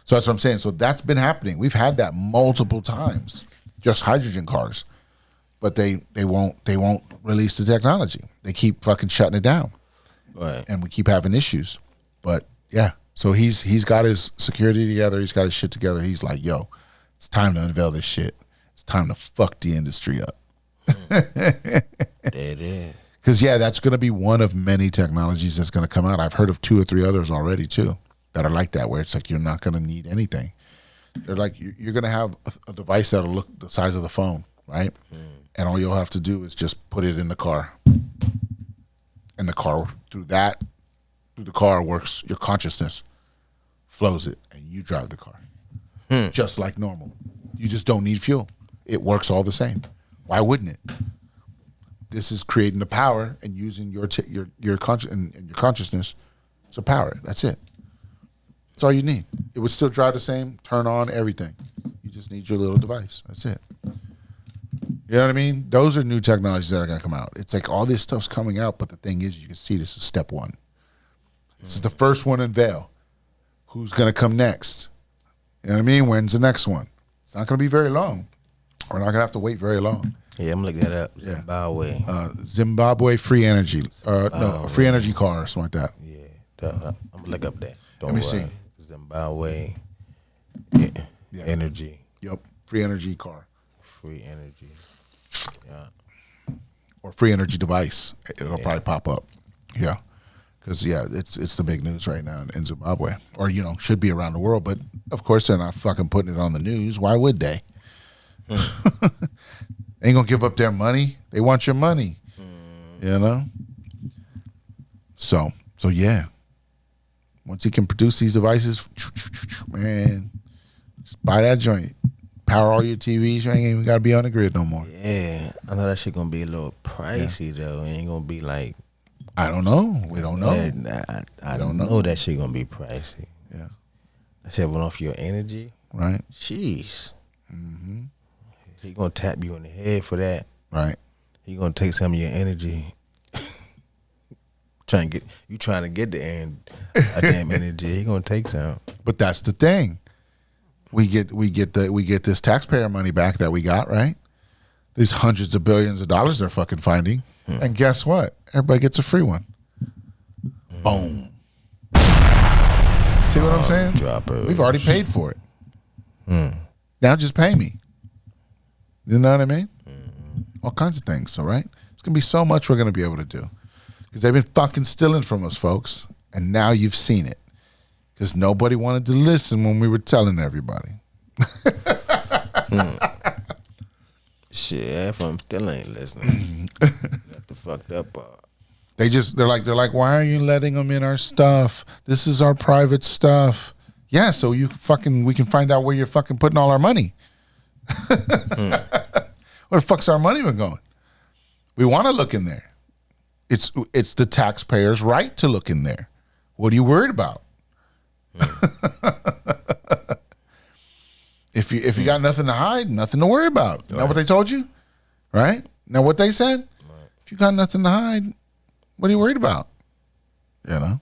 So that's what I'm saying. So that's been happening. We've had that multiple times, just hydrogen cars. But they won't release the technology. They keep fucking shutting it down. Right. And we keep having issues. But yeah. So he's got his security together. He's got his shit together. He's like, yo, it's time to unveil this shit. It's time to fuck the industry up. It is. Because, that's going to be one of many technologies that's going to come out. I've heard of 2 or 3 others already, too, that are like that, where it's like you're not going to need anything. They're like, you're going to have a device that'll look the size of the phone, right? And all you'll have to do is just put it in the car. And the car, through the car works, your consciousness flows it, and you drive the car. Just like normal. You just don't need fuel. It works all the same. Why wouldn't it? This is creating the power and using your consciousness to power it. That's it. That's all you need. It would still drive the same, turn on everything. You just need your little device. That's it. You know what I mean? Those are new technologies that are going to come out. It's like all this stuff's coming out, but the thing is, you can see this is step 1. This is the first one unveil. Who's going to come next? You know what I mean? When's the next one? It's not going to be very long. We're not going to have to wait very long. Yeah, I'm going to look that up. Zimbabwe. Zimbabwe free energy. No, free energy car or something like that. Yeah, I'm going to look up that. Let me see. Zimbabwe energy. Yep, free energy car. Free energy. Yeah. Or free energy device. It'll probably pop up. Yeah. Because, it's the big news right now in Zimbabwe. Or, should be around the world. But, of course, they're not fucking putting it on the news. Why would they? They ain't going to give up their money. They want your money. You know? So, yeah. Once you can produce these devices, man, just buy that joint. Power all your TVs. You ain't even got to be on the grid no more. Yeah. I know that shit going to be a little pricey, though. It ain't going to be like... I don't know. We don't know. I don't know that shit gonna be pricey. Yeah. I said, went off your energy. Right. Jeez. He gonna tap you in the head for that. Right. He gonna take some of your energy. trying to get the damn energy. He gonna take some. But that's the thing. We get this taxpayer money back that we got, right? These hundreds of billions of dollars they're fucking finding. And guess what? Everybody gets a free one. Boom. See what I'm saying? Droppers. We've already paid for it. Now just pay me. You know what I mean? All kinds of things, all right? It's going to be so much we're going to be able to do. Because they've been fucking stealing from us, folks. And now you've seen it. Because nobody wanted to listen when we were telling everybody. Shit, if I'm still ain't listening. That's the fucked up part. They're like, why are you letting them in our stuff? This is our private stuff. Yeah, so we can find out where you're fucking putting all our money. Where the fuck's our money been going? We want to look in there. It's the taxpayer's right to look in there. What are you worried about? If you got nothing to hide, nothing to worry about. Is that what they told you? Right? Now what they said? Right. If you got nothing to hide, what are you worried about? You know?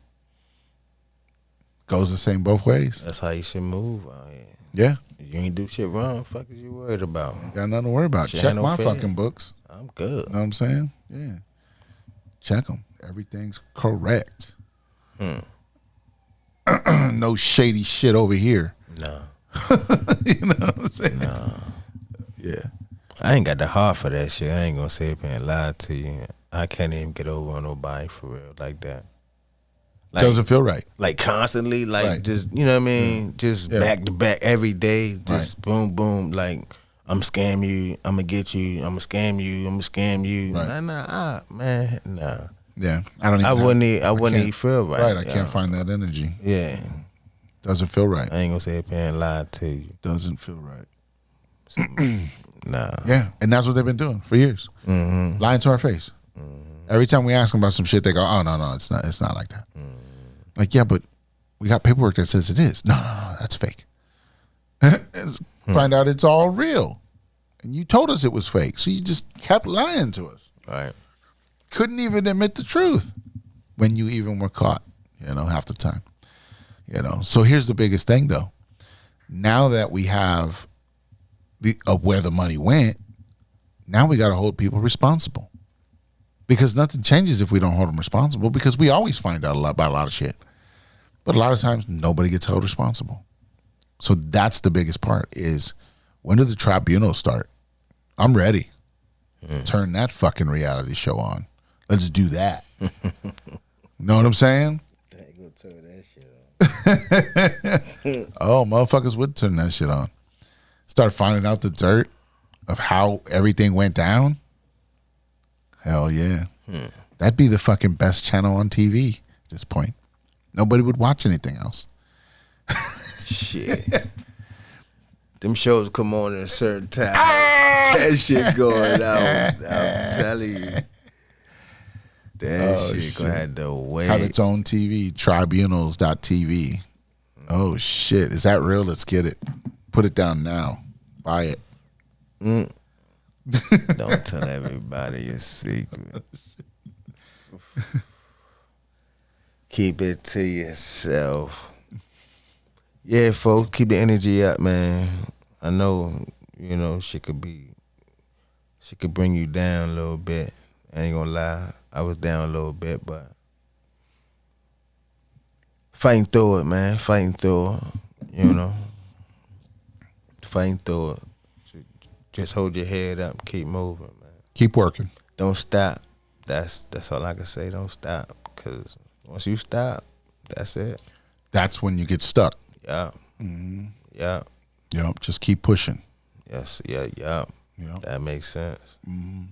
Goes the same both ways. That's how you should move out here. Yeah. If you ain't do shit wrong, fuck is you worried about? Got nothing to worry about. Check my fucking books. I'm good. Know what I'm saying? Yeah. Check them. Everything's correct. No shady shit over here. No. You know what I'm saying? No. Yeah. I ain't got the heart for that shit. I ain't gonna sit up here and lie to you. I can't even get over on nobody for real like that. Like, Doesn't feel right. Like constantly, like Right. just, you know what I mean? Just back to back every day. Just boom, boom. Like, I'm scam you. I'm gonna get you. I'm gonna scam you. I'm gonna scam you. Right. Man, nah. Yeah. I don't even I wouldn't even feel right. Right. I can't find that energy. Yeah. Doesn't feel right. I ain't gonna sit up here and lie to you. Doesn't feel right. Nah. Yeah. And that's what they've been doing for years. Mm-hmm. Lying to our face. Every time we ask them about some shit, they go, "Oh no, it's not like that." Like, yeah, but we got paperwork that says it is. No, that's fake. Find out it's all real, and you told us it was fake, so you just kept lying to us. Right. Couldn't even admit the truth when you even were caught. Half the time. So here's the biggest thing, though. Now that we have of where the money went, now we got to hold people responsible. Because nothing changes if we don't hold them responsible, because we always find out about a lot of shit. But a lot of times, nobody gets held responsible. So that's the biggest part is, when do the tribunals start? I'm ready. Turn that fucking reality show on. Let's do that. Know what I'm saying? Oh, motherfuckers would turn that shit on. Start finding out the dirt of how everything went down. Hell yeah. That'd be the fucking best channel on TV at this point. Nobody would watch anything else. Shit. Them shows come on at a certain time. That shit going out. I'm telling you. That shit gonna have to wait. Have its own TV, tribunals.tv. Oh shit. Is that real? Let's get it. Put it down now. Buy it. Don't tell everybody your secret. Keep it to yourself. Yeah, folks, keep the energy up, man. I know, shit could bring you down a little bit. I ain't gonna lie. I was down a little bit, but fighting through it, man. Fighting through it, Fighting through it. Just hold your head up, keep moving, man. Keep working. Don't stop. That's all I can say. Don't stop, because once you stop, that's it. That's when you get stuck. Yeah. Mm-hmm. Yeah. Yep. Just keep pushing. Yes. Yeah. Yeah. Yep. That makes sense. Mm-hmm.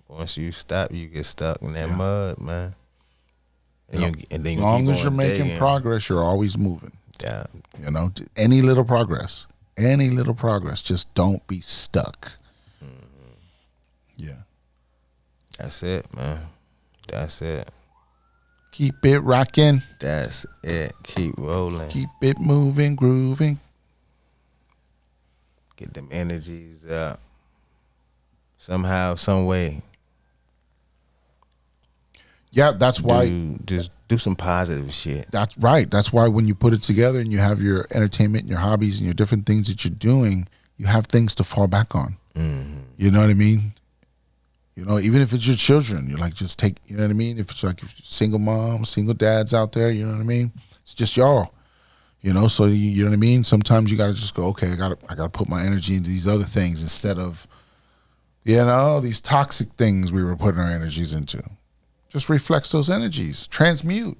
Once you stop, you get stuck in that mud, man. And, then as you long keep as you're on making digging. progress, you're always moving. Yeah. Any little progress. Just don't be stuck. Yeah. That's it, man. That's it. Keep it rocking. That's it. Keep rolling. Keep it moving, grooving. Get them energies up. Somehow, some way. Yeah, that's why. Just do some positive shit. That's right. That's why when you put it together and you have your entertainment and your hobbies and your different things that you're doing, you have things to fall back on. Mm-hmm. You know what I mean? Even if it's your children, you're like, just take, you know what I mean? If it's like single moms, single dads out there, you know what I mean? It's just y'all, so you know what I mean? Sometimes you got to just go, okay, I got to put my energy into these other things instead of, these toxic things we were putting our energies into. Just reflects those energies. Transmute.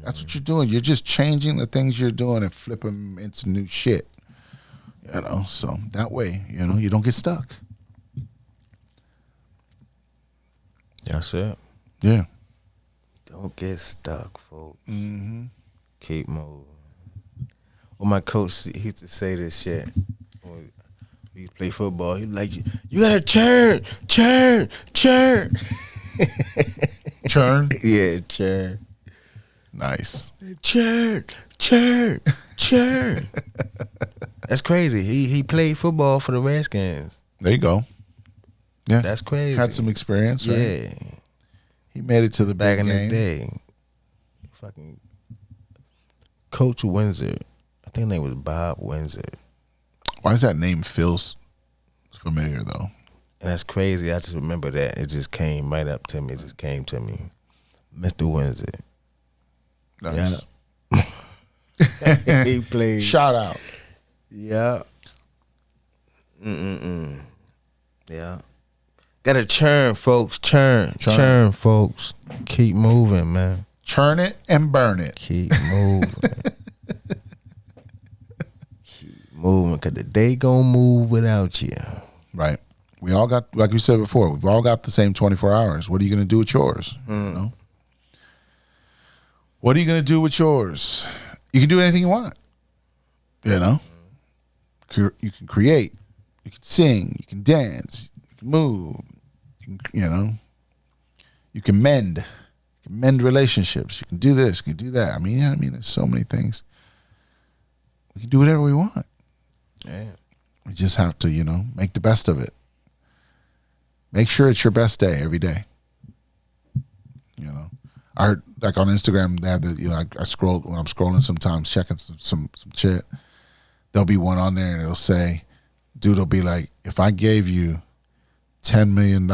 That's what you're doing. You're just changing the things you're doing and flipping them into new shit. So that way, you don't get stuck. That's it. Yeah. Don't get stuck, folks. Mm-hmm. Keep moving. Well, my coach, he used to say this shit. When we used to play football, he'd be like, you gotta churn. Churn? Yeah, churn. Nice. Churn. That's crazy. He played football for the Redskins. There you go. Yeah. That's crazy. Had some experience, right? Yeah. He made it to the Back big in game. the day. Fucking Coach Windsor. I think his name was Bob Windsor. Why does that name feel familiar, though? And that's crazy. I just remember that. It just came right up to me. It just came to me. Mr. Windsor. Nice. Yeah. He played. Shout out. Yeah. Yeah. Gotta churn, folks. Churn, folks. Keep moving, man. Churn it and burn it. Keep moving. Keep moving, because the day gonna move without you. Right. We all got, like we said before, we've all got the same 24 hours. What are you going to do with yours? You know? What are you going to do with yours? You can do anything you want. You know? You can create. You can sing. You can dance. You can move. You know? You can mend. You can mend relationships. You can do this. You can do that. I mean, there's so many things. We can do whatever we want. Yeah. We just have to, you know, make the best of it. Make sure it's your best day every day. You know, I heard, like on Instagram, they have the, you know, I scroll when I'm scrolling sometimes, checking some shit. There'll be one on there and it'll say, dude will be like, if I gave you $10 million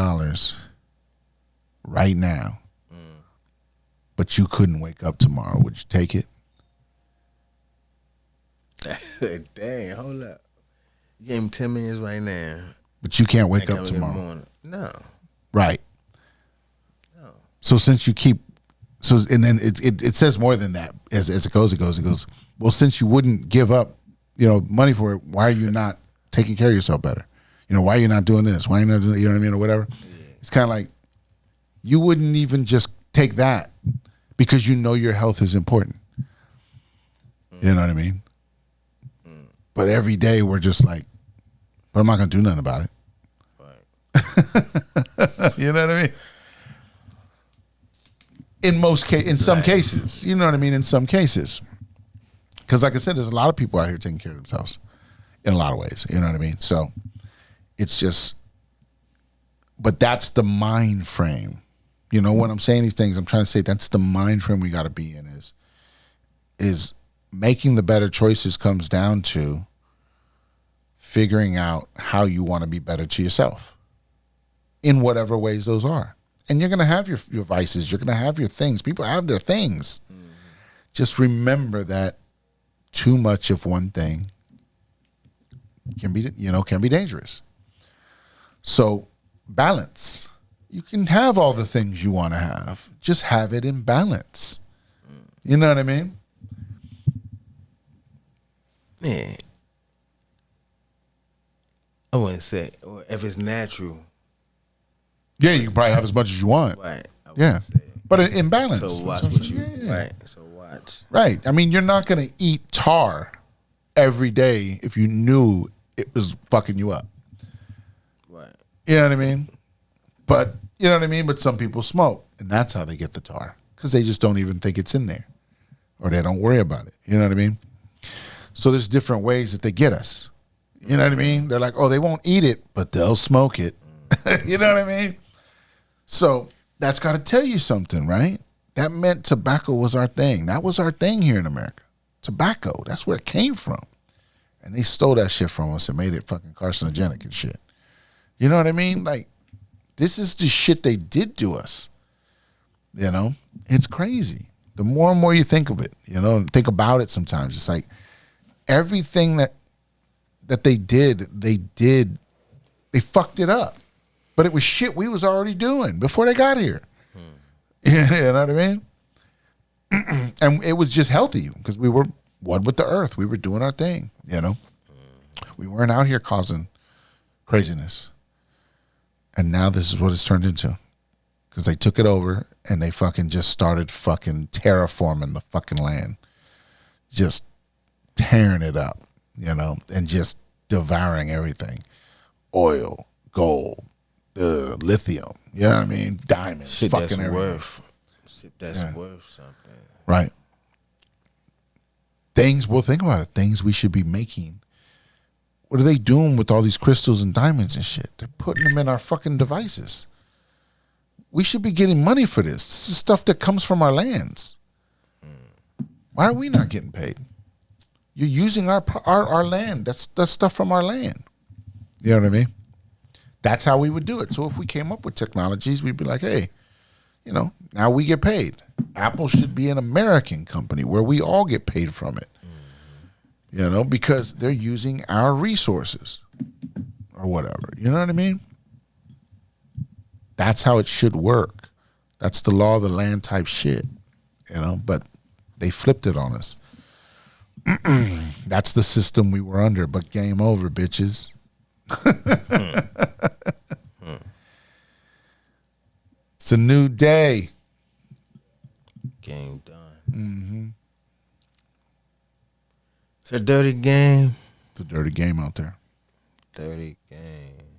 right now, but you couldn't wake up tomorrow, would you take it? Dang, hold up. You gave him 10 minutes right now. But you can't wake up tomorrow. No. Right. No. So since you keep, and then it says more than that as it goes. It goes, well, since you wouldn't give up, you know, money for it, why are you not taking care of yourself better? You know, why are you not doing this? Why are you not doing, you know what I mean, or whatever? Yeah. It's kind of like you wouldn't even just take that because you know your health is important. You know what I mean? But every day we're just like, but I'm not going to do nothing about it. Right. You know what I mean? In some cases, you know what I mean? In some cases. Because like I said, there's a lot of people out here taking care of themselves in a lot of ways. You know what I mean? So it's just, but that's the mind frame. You know, when I'm saying these things, I'm trying to say that's the mind frame we got to be in is making the better choices comes down to figuring out how you want to be better to yourself in whatever ways those are. And you're going to have your vices. You're going to have your things. People have their things. Mm-hmm. Just remember that too much of one thing can be dangerous. So balance. You can have all the things you want to have. Just have it in balance. You know what I mean? Yeah. I wouldn't say, or if it's natural. Yeah, you can probably have as much as you want. Right. Yeah. But in balance. So watch what you, right. So watch. Right. I mean, you're not going to eat tar every day if you knew it was fucking you up. Right. You know what I mean? But, you know what I mean? But some people smoke, and that's how they get the tar, because they just don't even think it's in there, or they don't worry about it. You know what I mean? So there's different ways that they get us. You know what I mean? They're like, oh, they won't eat it, but they'll smoke it. You know what I mean? So that's got to tell you something, right? That meant tobacco was our thing. That was our thing here in America. Tobacco, that's where it came from. And they stole that shit from us and made it fucking carcinogenic and shit. You know what I mean? Like, this is the shit they did to us. You know? It's crazy. The more and more you think of it, you know, and think about it sometimes, it's like everything that they did, they fucked it up. But it was shit we was already doing before they got here. You know what I mean? And it was just healthy because we were one with the earth. We were doing our thing, you know? We weren't out here causing craziness. And now this is what it's turned into. Because they took it over and they fucking just started fucking terraforming the fucking land. Just tearing it up, you know, and just devouring everything. Oil, gold, lithium, you know what I mean? Diamonds, shit fucking that's everything. Shit that's worth something. Right. Think about it. Things we should be making. What are they doing with all these crystals and diamonds and shit? They're putting them in our fucking devices. We should be getting money for this. This is stuff that comes from our lands. Why are we not getting paid? You're using our land. That's stuff from our land. You know what I mean? That's how we would do it. So if we came up with technologies, we'd be like, hey, you know, now we get paid. Apple should be an American company where we all get paid from it. You know, because they're using our resources or whatever. You know what I mean? That's how it should work. That's the law of the land type shit. You know, but they flipped it on us. That's the system we were under, but game over, bitches. It's a new day. Game done. It's a dirty game. It's a dirty game out there. Dirty game.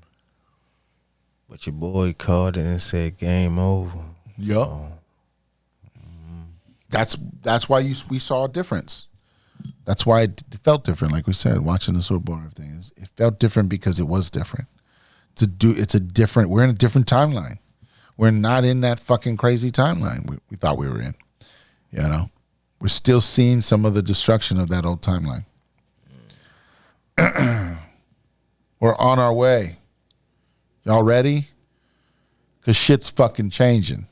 But your boy called it and said game over. Yup. That's why we saw a difference. That's why it felt different. Like we said, watching the Super Bowl and everything, it felt different because it was different. It's a different. We're in a different timeline. We're not in that fucking crazy timeline we thought we were in. You know, we're still seeing some of the destruction of that old timeline. We're on our way. Y'all ready? Because shit's fucking changing.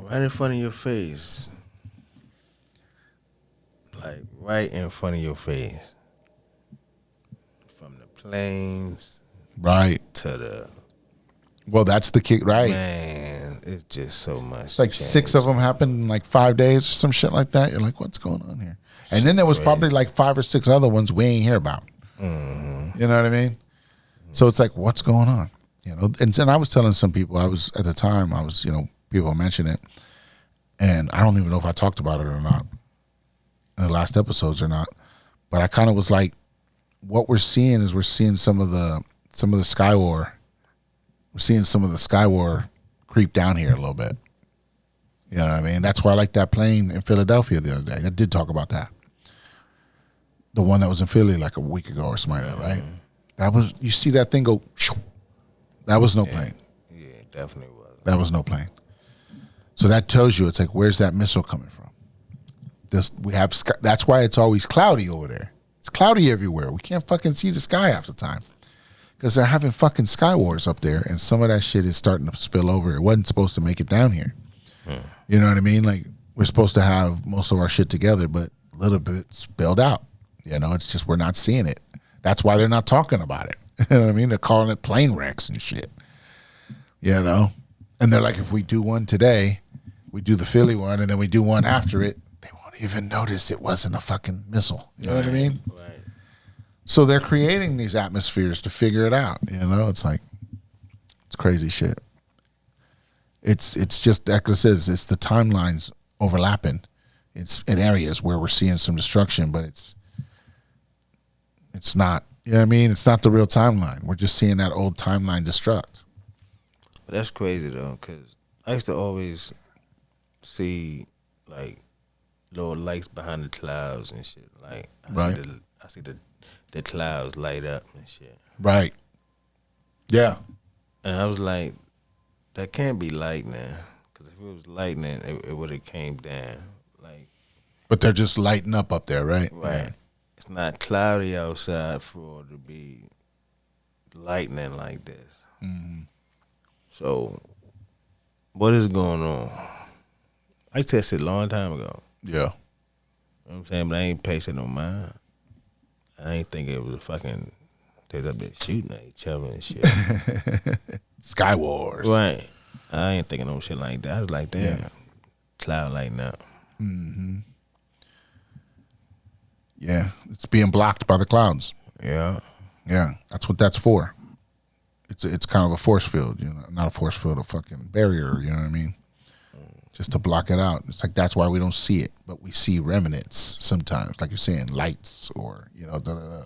Right in front of your face. Like, right in front of your face. From the planes. Right. To the... Well, that's the kick, right? Man, it's just so much. It's like change. 6 of them happened in like 5 days or some shit like that. You're like, what's going on here? And then there was probably like 5 or 6 other ones we ain't hear about. Mm-hmm. You know what I mean? So it's like, what's going on? You know, and I was telling some people, at the time, you know, people mention it, and I don't even know if I talked about it or not in the last episodes or not, but I kind of was like, what we're seeing is some of the Sky War. We're seeing some of the Sky War creep down here a little bit. You know what I mean? That's why I like that plane in Philadelphia the other day. I did talk about that. The one that was in Philly like a week ago or something like that, right? That was, you see that thing go, shoo. That was no plane. Yeah, definitely was. That was no plane. So that tells you, it's like, where's that missile coming from? That's why it's always cloudy over there. It's cloudy everywhere. We can't fucking see the sky half the time. Because they're having fucking sky wars up there, and some of that shit is starting to spill over. It wasn't supposed to make it down here. You know what I mean? Like, we're supposed to have most of our shit together, but a little bit spilled out. You know, it's just we're not seeing it. That's why they're not talking about it. You know what I mean? They're calling it plane wrecks and shit. You know? And they're like, if we do one today, we do the Philly one, and then we do one after it, they won't even notice it wasn't a fucking missile. You know what I mean? Right. So they're creating these atmospheres to figure it out. You know, it's like, it's crazy shit. It's just, like I said, it's the timelines overlapping. It's in areas where we're seeing some destruction, but it's not, you know what I mean? It's not the real timeline. We're just seeing that old timeline destruct. But that's crazy though, because I used to always see like little lights behind the clouds and shit. Like I see the clouds light up and shit. Right. Yeah. And I was like, that can't be lightning, because if it was lightning, it would have came down. Like, but they're just lighting up there, right? Right. Yeah. It's not cloudy outside for it to be lightning like this. Mm-hmm. So, what is going on? I tested a long time ago. Yeah. You know what I'm saying? But I ain't pacing no mind. I ain't think it was fucking, they was up there shooting at each other and shit. Sky Wars. Right. I ain't thinking no shit like that. I was like, damn, cloud lighting up. Mm-hmm. Yeah, it's being blocked by the clouds. Yeah. Yeah, that's what that's for. It's kind of a force field, you know, not a force field, a fucking barrier, you know what I mean? Just to block it out. It's like, that's why we don't see it, but we see remnants sometimes, like you're saying, lights or, you know,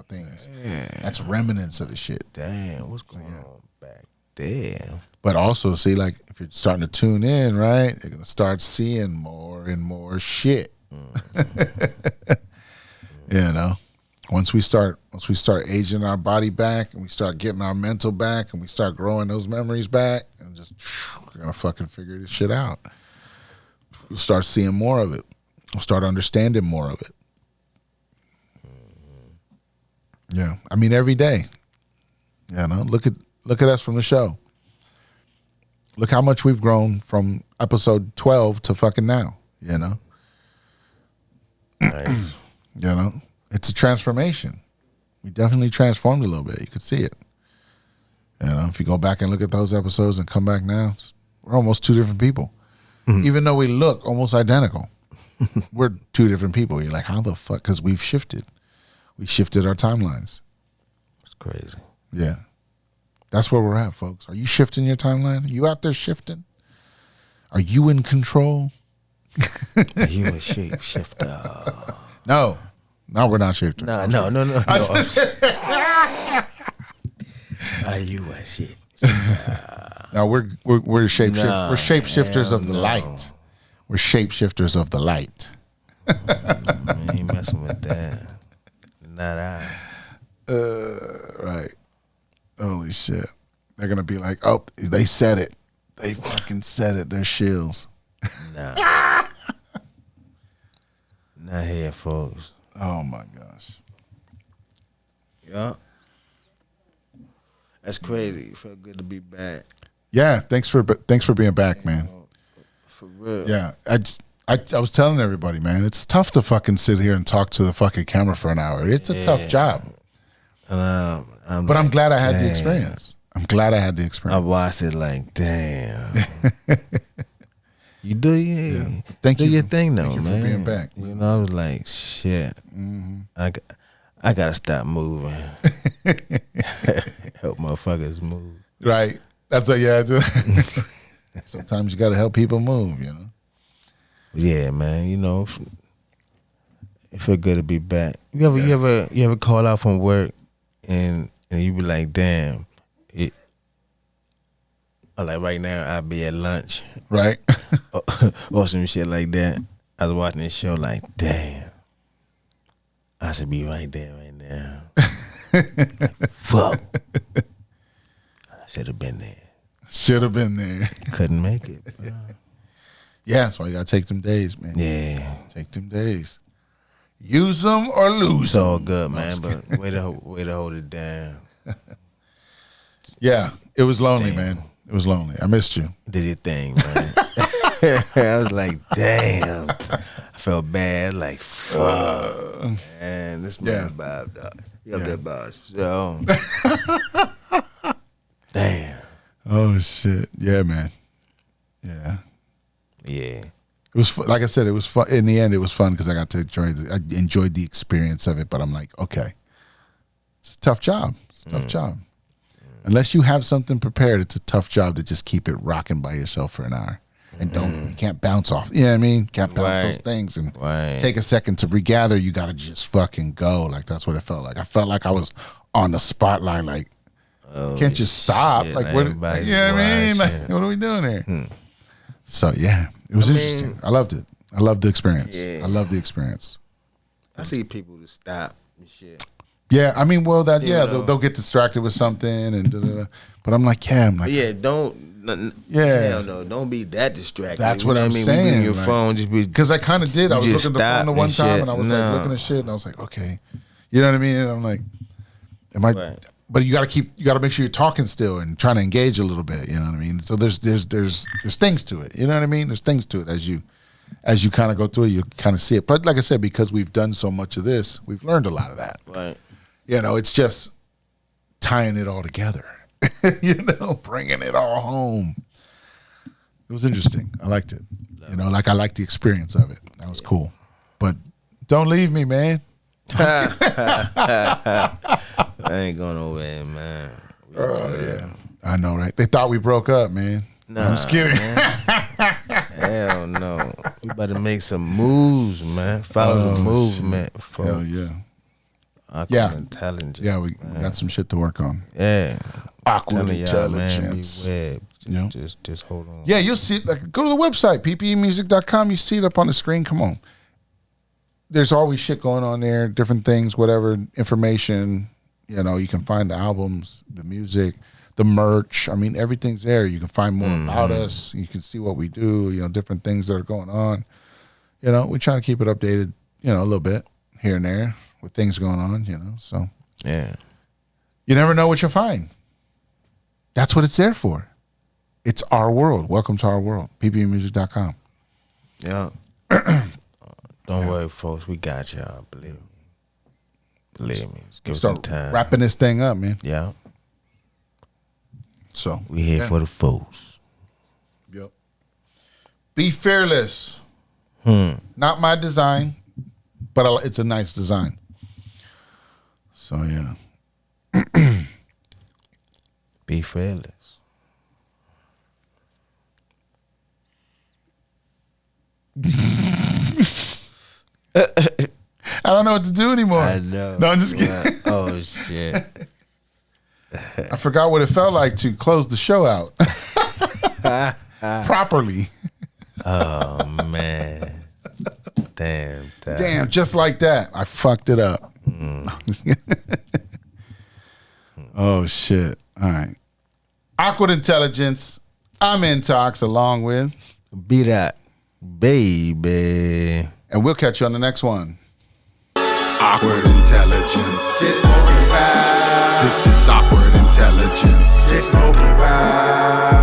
things. Yeah. That's remnants of the shit. Damn, what's going on back there? But also, see, like, if you're starting to tune in, right, you're going to start seeing more and more shit. You know, once we start aging our body back and we start getting our mental back and we start growing those memories back, and just, we're going to fucking figure this shit out. We'll start seeing more of it. We'll start understanding more of it. Yeah, I mean, every day. You know, look at us from the show. Look how much we've grown from episode 12 to fucking now. You know, Nice. You know, it's a transformation. We definitely transformed a little bit. You could see it. You know, if you go back and look at those episodes and come back now, we're almost two different people. Even though we look almost identical, we're two different people. You're like, how the fuck? Because we've shifted. We shifted our timelines. It's crazy. Yeah. That's where we're at, folks. Are you shifting your timeline? Are you out there shifting? Are you in control? Are you a shapeshifter? No, we're not shifting. No. Are you a shit? No, we're shape we're shapeshifters of the light. We're shapeshifters of the light. I ain't messing with that. Not I. Right. Holy shit. They're gonna be like, oh, they said it. They fucking said it. They're shills. Nah. Not here, folks. Oh my gosh. Yeah. That's crazy. It felt good to be back. Yeah, thanks for being back, man. For real. Yeah, I was telling everybody, man, it's tough to fucking sit here and talk to the fucking camera for an hour. It's a tough job. But I'm glad I had the experience. I watched it like, damn. You do Thank you your thing though, thank you man. for being back. You know, I was like, shit. Mm-hmm. I gotta stop moving. Help motherfuckers move. Right. That's what. Yeah. Sometimes you got to help people move. You know. Yeah, man. You know, it feel good to be back. You ever call out from work and you be like, damn. Like right now, I'll be at lunch. Right. Or some shit like that. I was watching this show like, damn. I should be right there right now. Like, fuck. I should have been there. Couldn't make it. Bro. Yeah, that's why you got to take them days, man. Yeah. Take them days. Use them or lose It's all good, man, but way to hold it down. Yeah, it was lonely, Damn. man. It was lonely. I missed you. Did your thing, man. I was like, damn. I felt bad, like, fuck. Man, this man Bob, dog. He up there by so. Damn. Oh, shit. Yeah, man. Yeah. Yeah. It was like I said. It was fun. In the end, it was fun because I got to I enjoyed the experience of it. But I'm like, okay, it's a tough job. It's a tough job. Unless you have something prepared, it's a tough job to just keep it rocking by yourself for an hour and you can't bounce off. You know what I mean? Can't bounce those things and take a second to regather. You got to just fucking go. Like that's what it felt like. I felt like I was on the spotlight. Like can't just stop. Shit, like what? You know what I mean? Like what are we doing here? So yeah, it was interesting. I loved it. I loved the experience. Yeah. I loved the experience. I see people to stop and shit. Yeah, I mean, well, they'll get distracted with something and but I'm like, hell no, don't be that distracted. That's what I'm saying. Your phone just be because I kind of did. I was looking at the phone the one time shit. and I was like looking at shit and I was like, okay, you know what I mean? And I'm like, am I? Right. But you got to make sure you're talking still and trying to engage a little bit. You know what I mean? So there's things to it. You know what I mean? There's things to it as you kind of go through it, you kind of see it. But like I said, because we've done so much of this, we've learned a lot of that. Right. You know, it's just tying it all together, bringing it all home. It was interesting. I liked it. I liked the experience of it. That was cool. But don't leave me, man. I ain't going nowhere, man. Yeah. I know, right? They thought we broke up, man. Nah, I'm just kidding. Hell no. We about to make some moves, man. Follow the movement. Hell yeah. Awkward intelligence. Yeah, we got some shit to work on. Yeah. Awkward intelligence. Man, beware. Just hold on. Yeah, you'll see it. Like, go to the website, ppeinmusic.com. You see it up on the screen. Come on. There's always shit going on there, different things, whatever, information. You can find the albums, the music, the merch. I mean, everything's there. You can find more about us. You can see what we do, different things that are going on. We try to keep it updated, a little bit here and there with things going on, so. Yeah. You never know what you'll find. That's what it's there for. It's our world. Welcome to our world. ppeinmusic.com. Yeah. Don't worry, folks. We got y'all. Believe me. Believe me. Let's give us some Start time. wrapping this thing up, man. Yeah. So We here for the folks. Yep. Be fearless. Not my design, but it's a nice design. So yeah. Be fearless. I don't know what to do anymore. I know. No, I'm just kidding. Oh shit. I forgot what it felt like to close the show out properly. Oh man. Damn. Just like that. I fucked it up. Oh shit. All right. Awkward Intelligence. I'm Intox along with BDot, baby. and we'll catch you on the next one. Awkward Intelligence. Just smoking vibe. This is Awkward Intelligence. Just smoking vibe.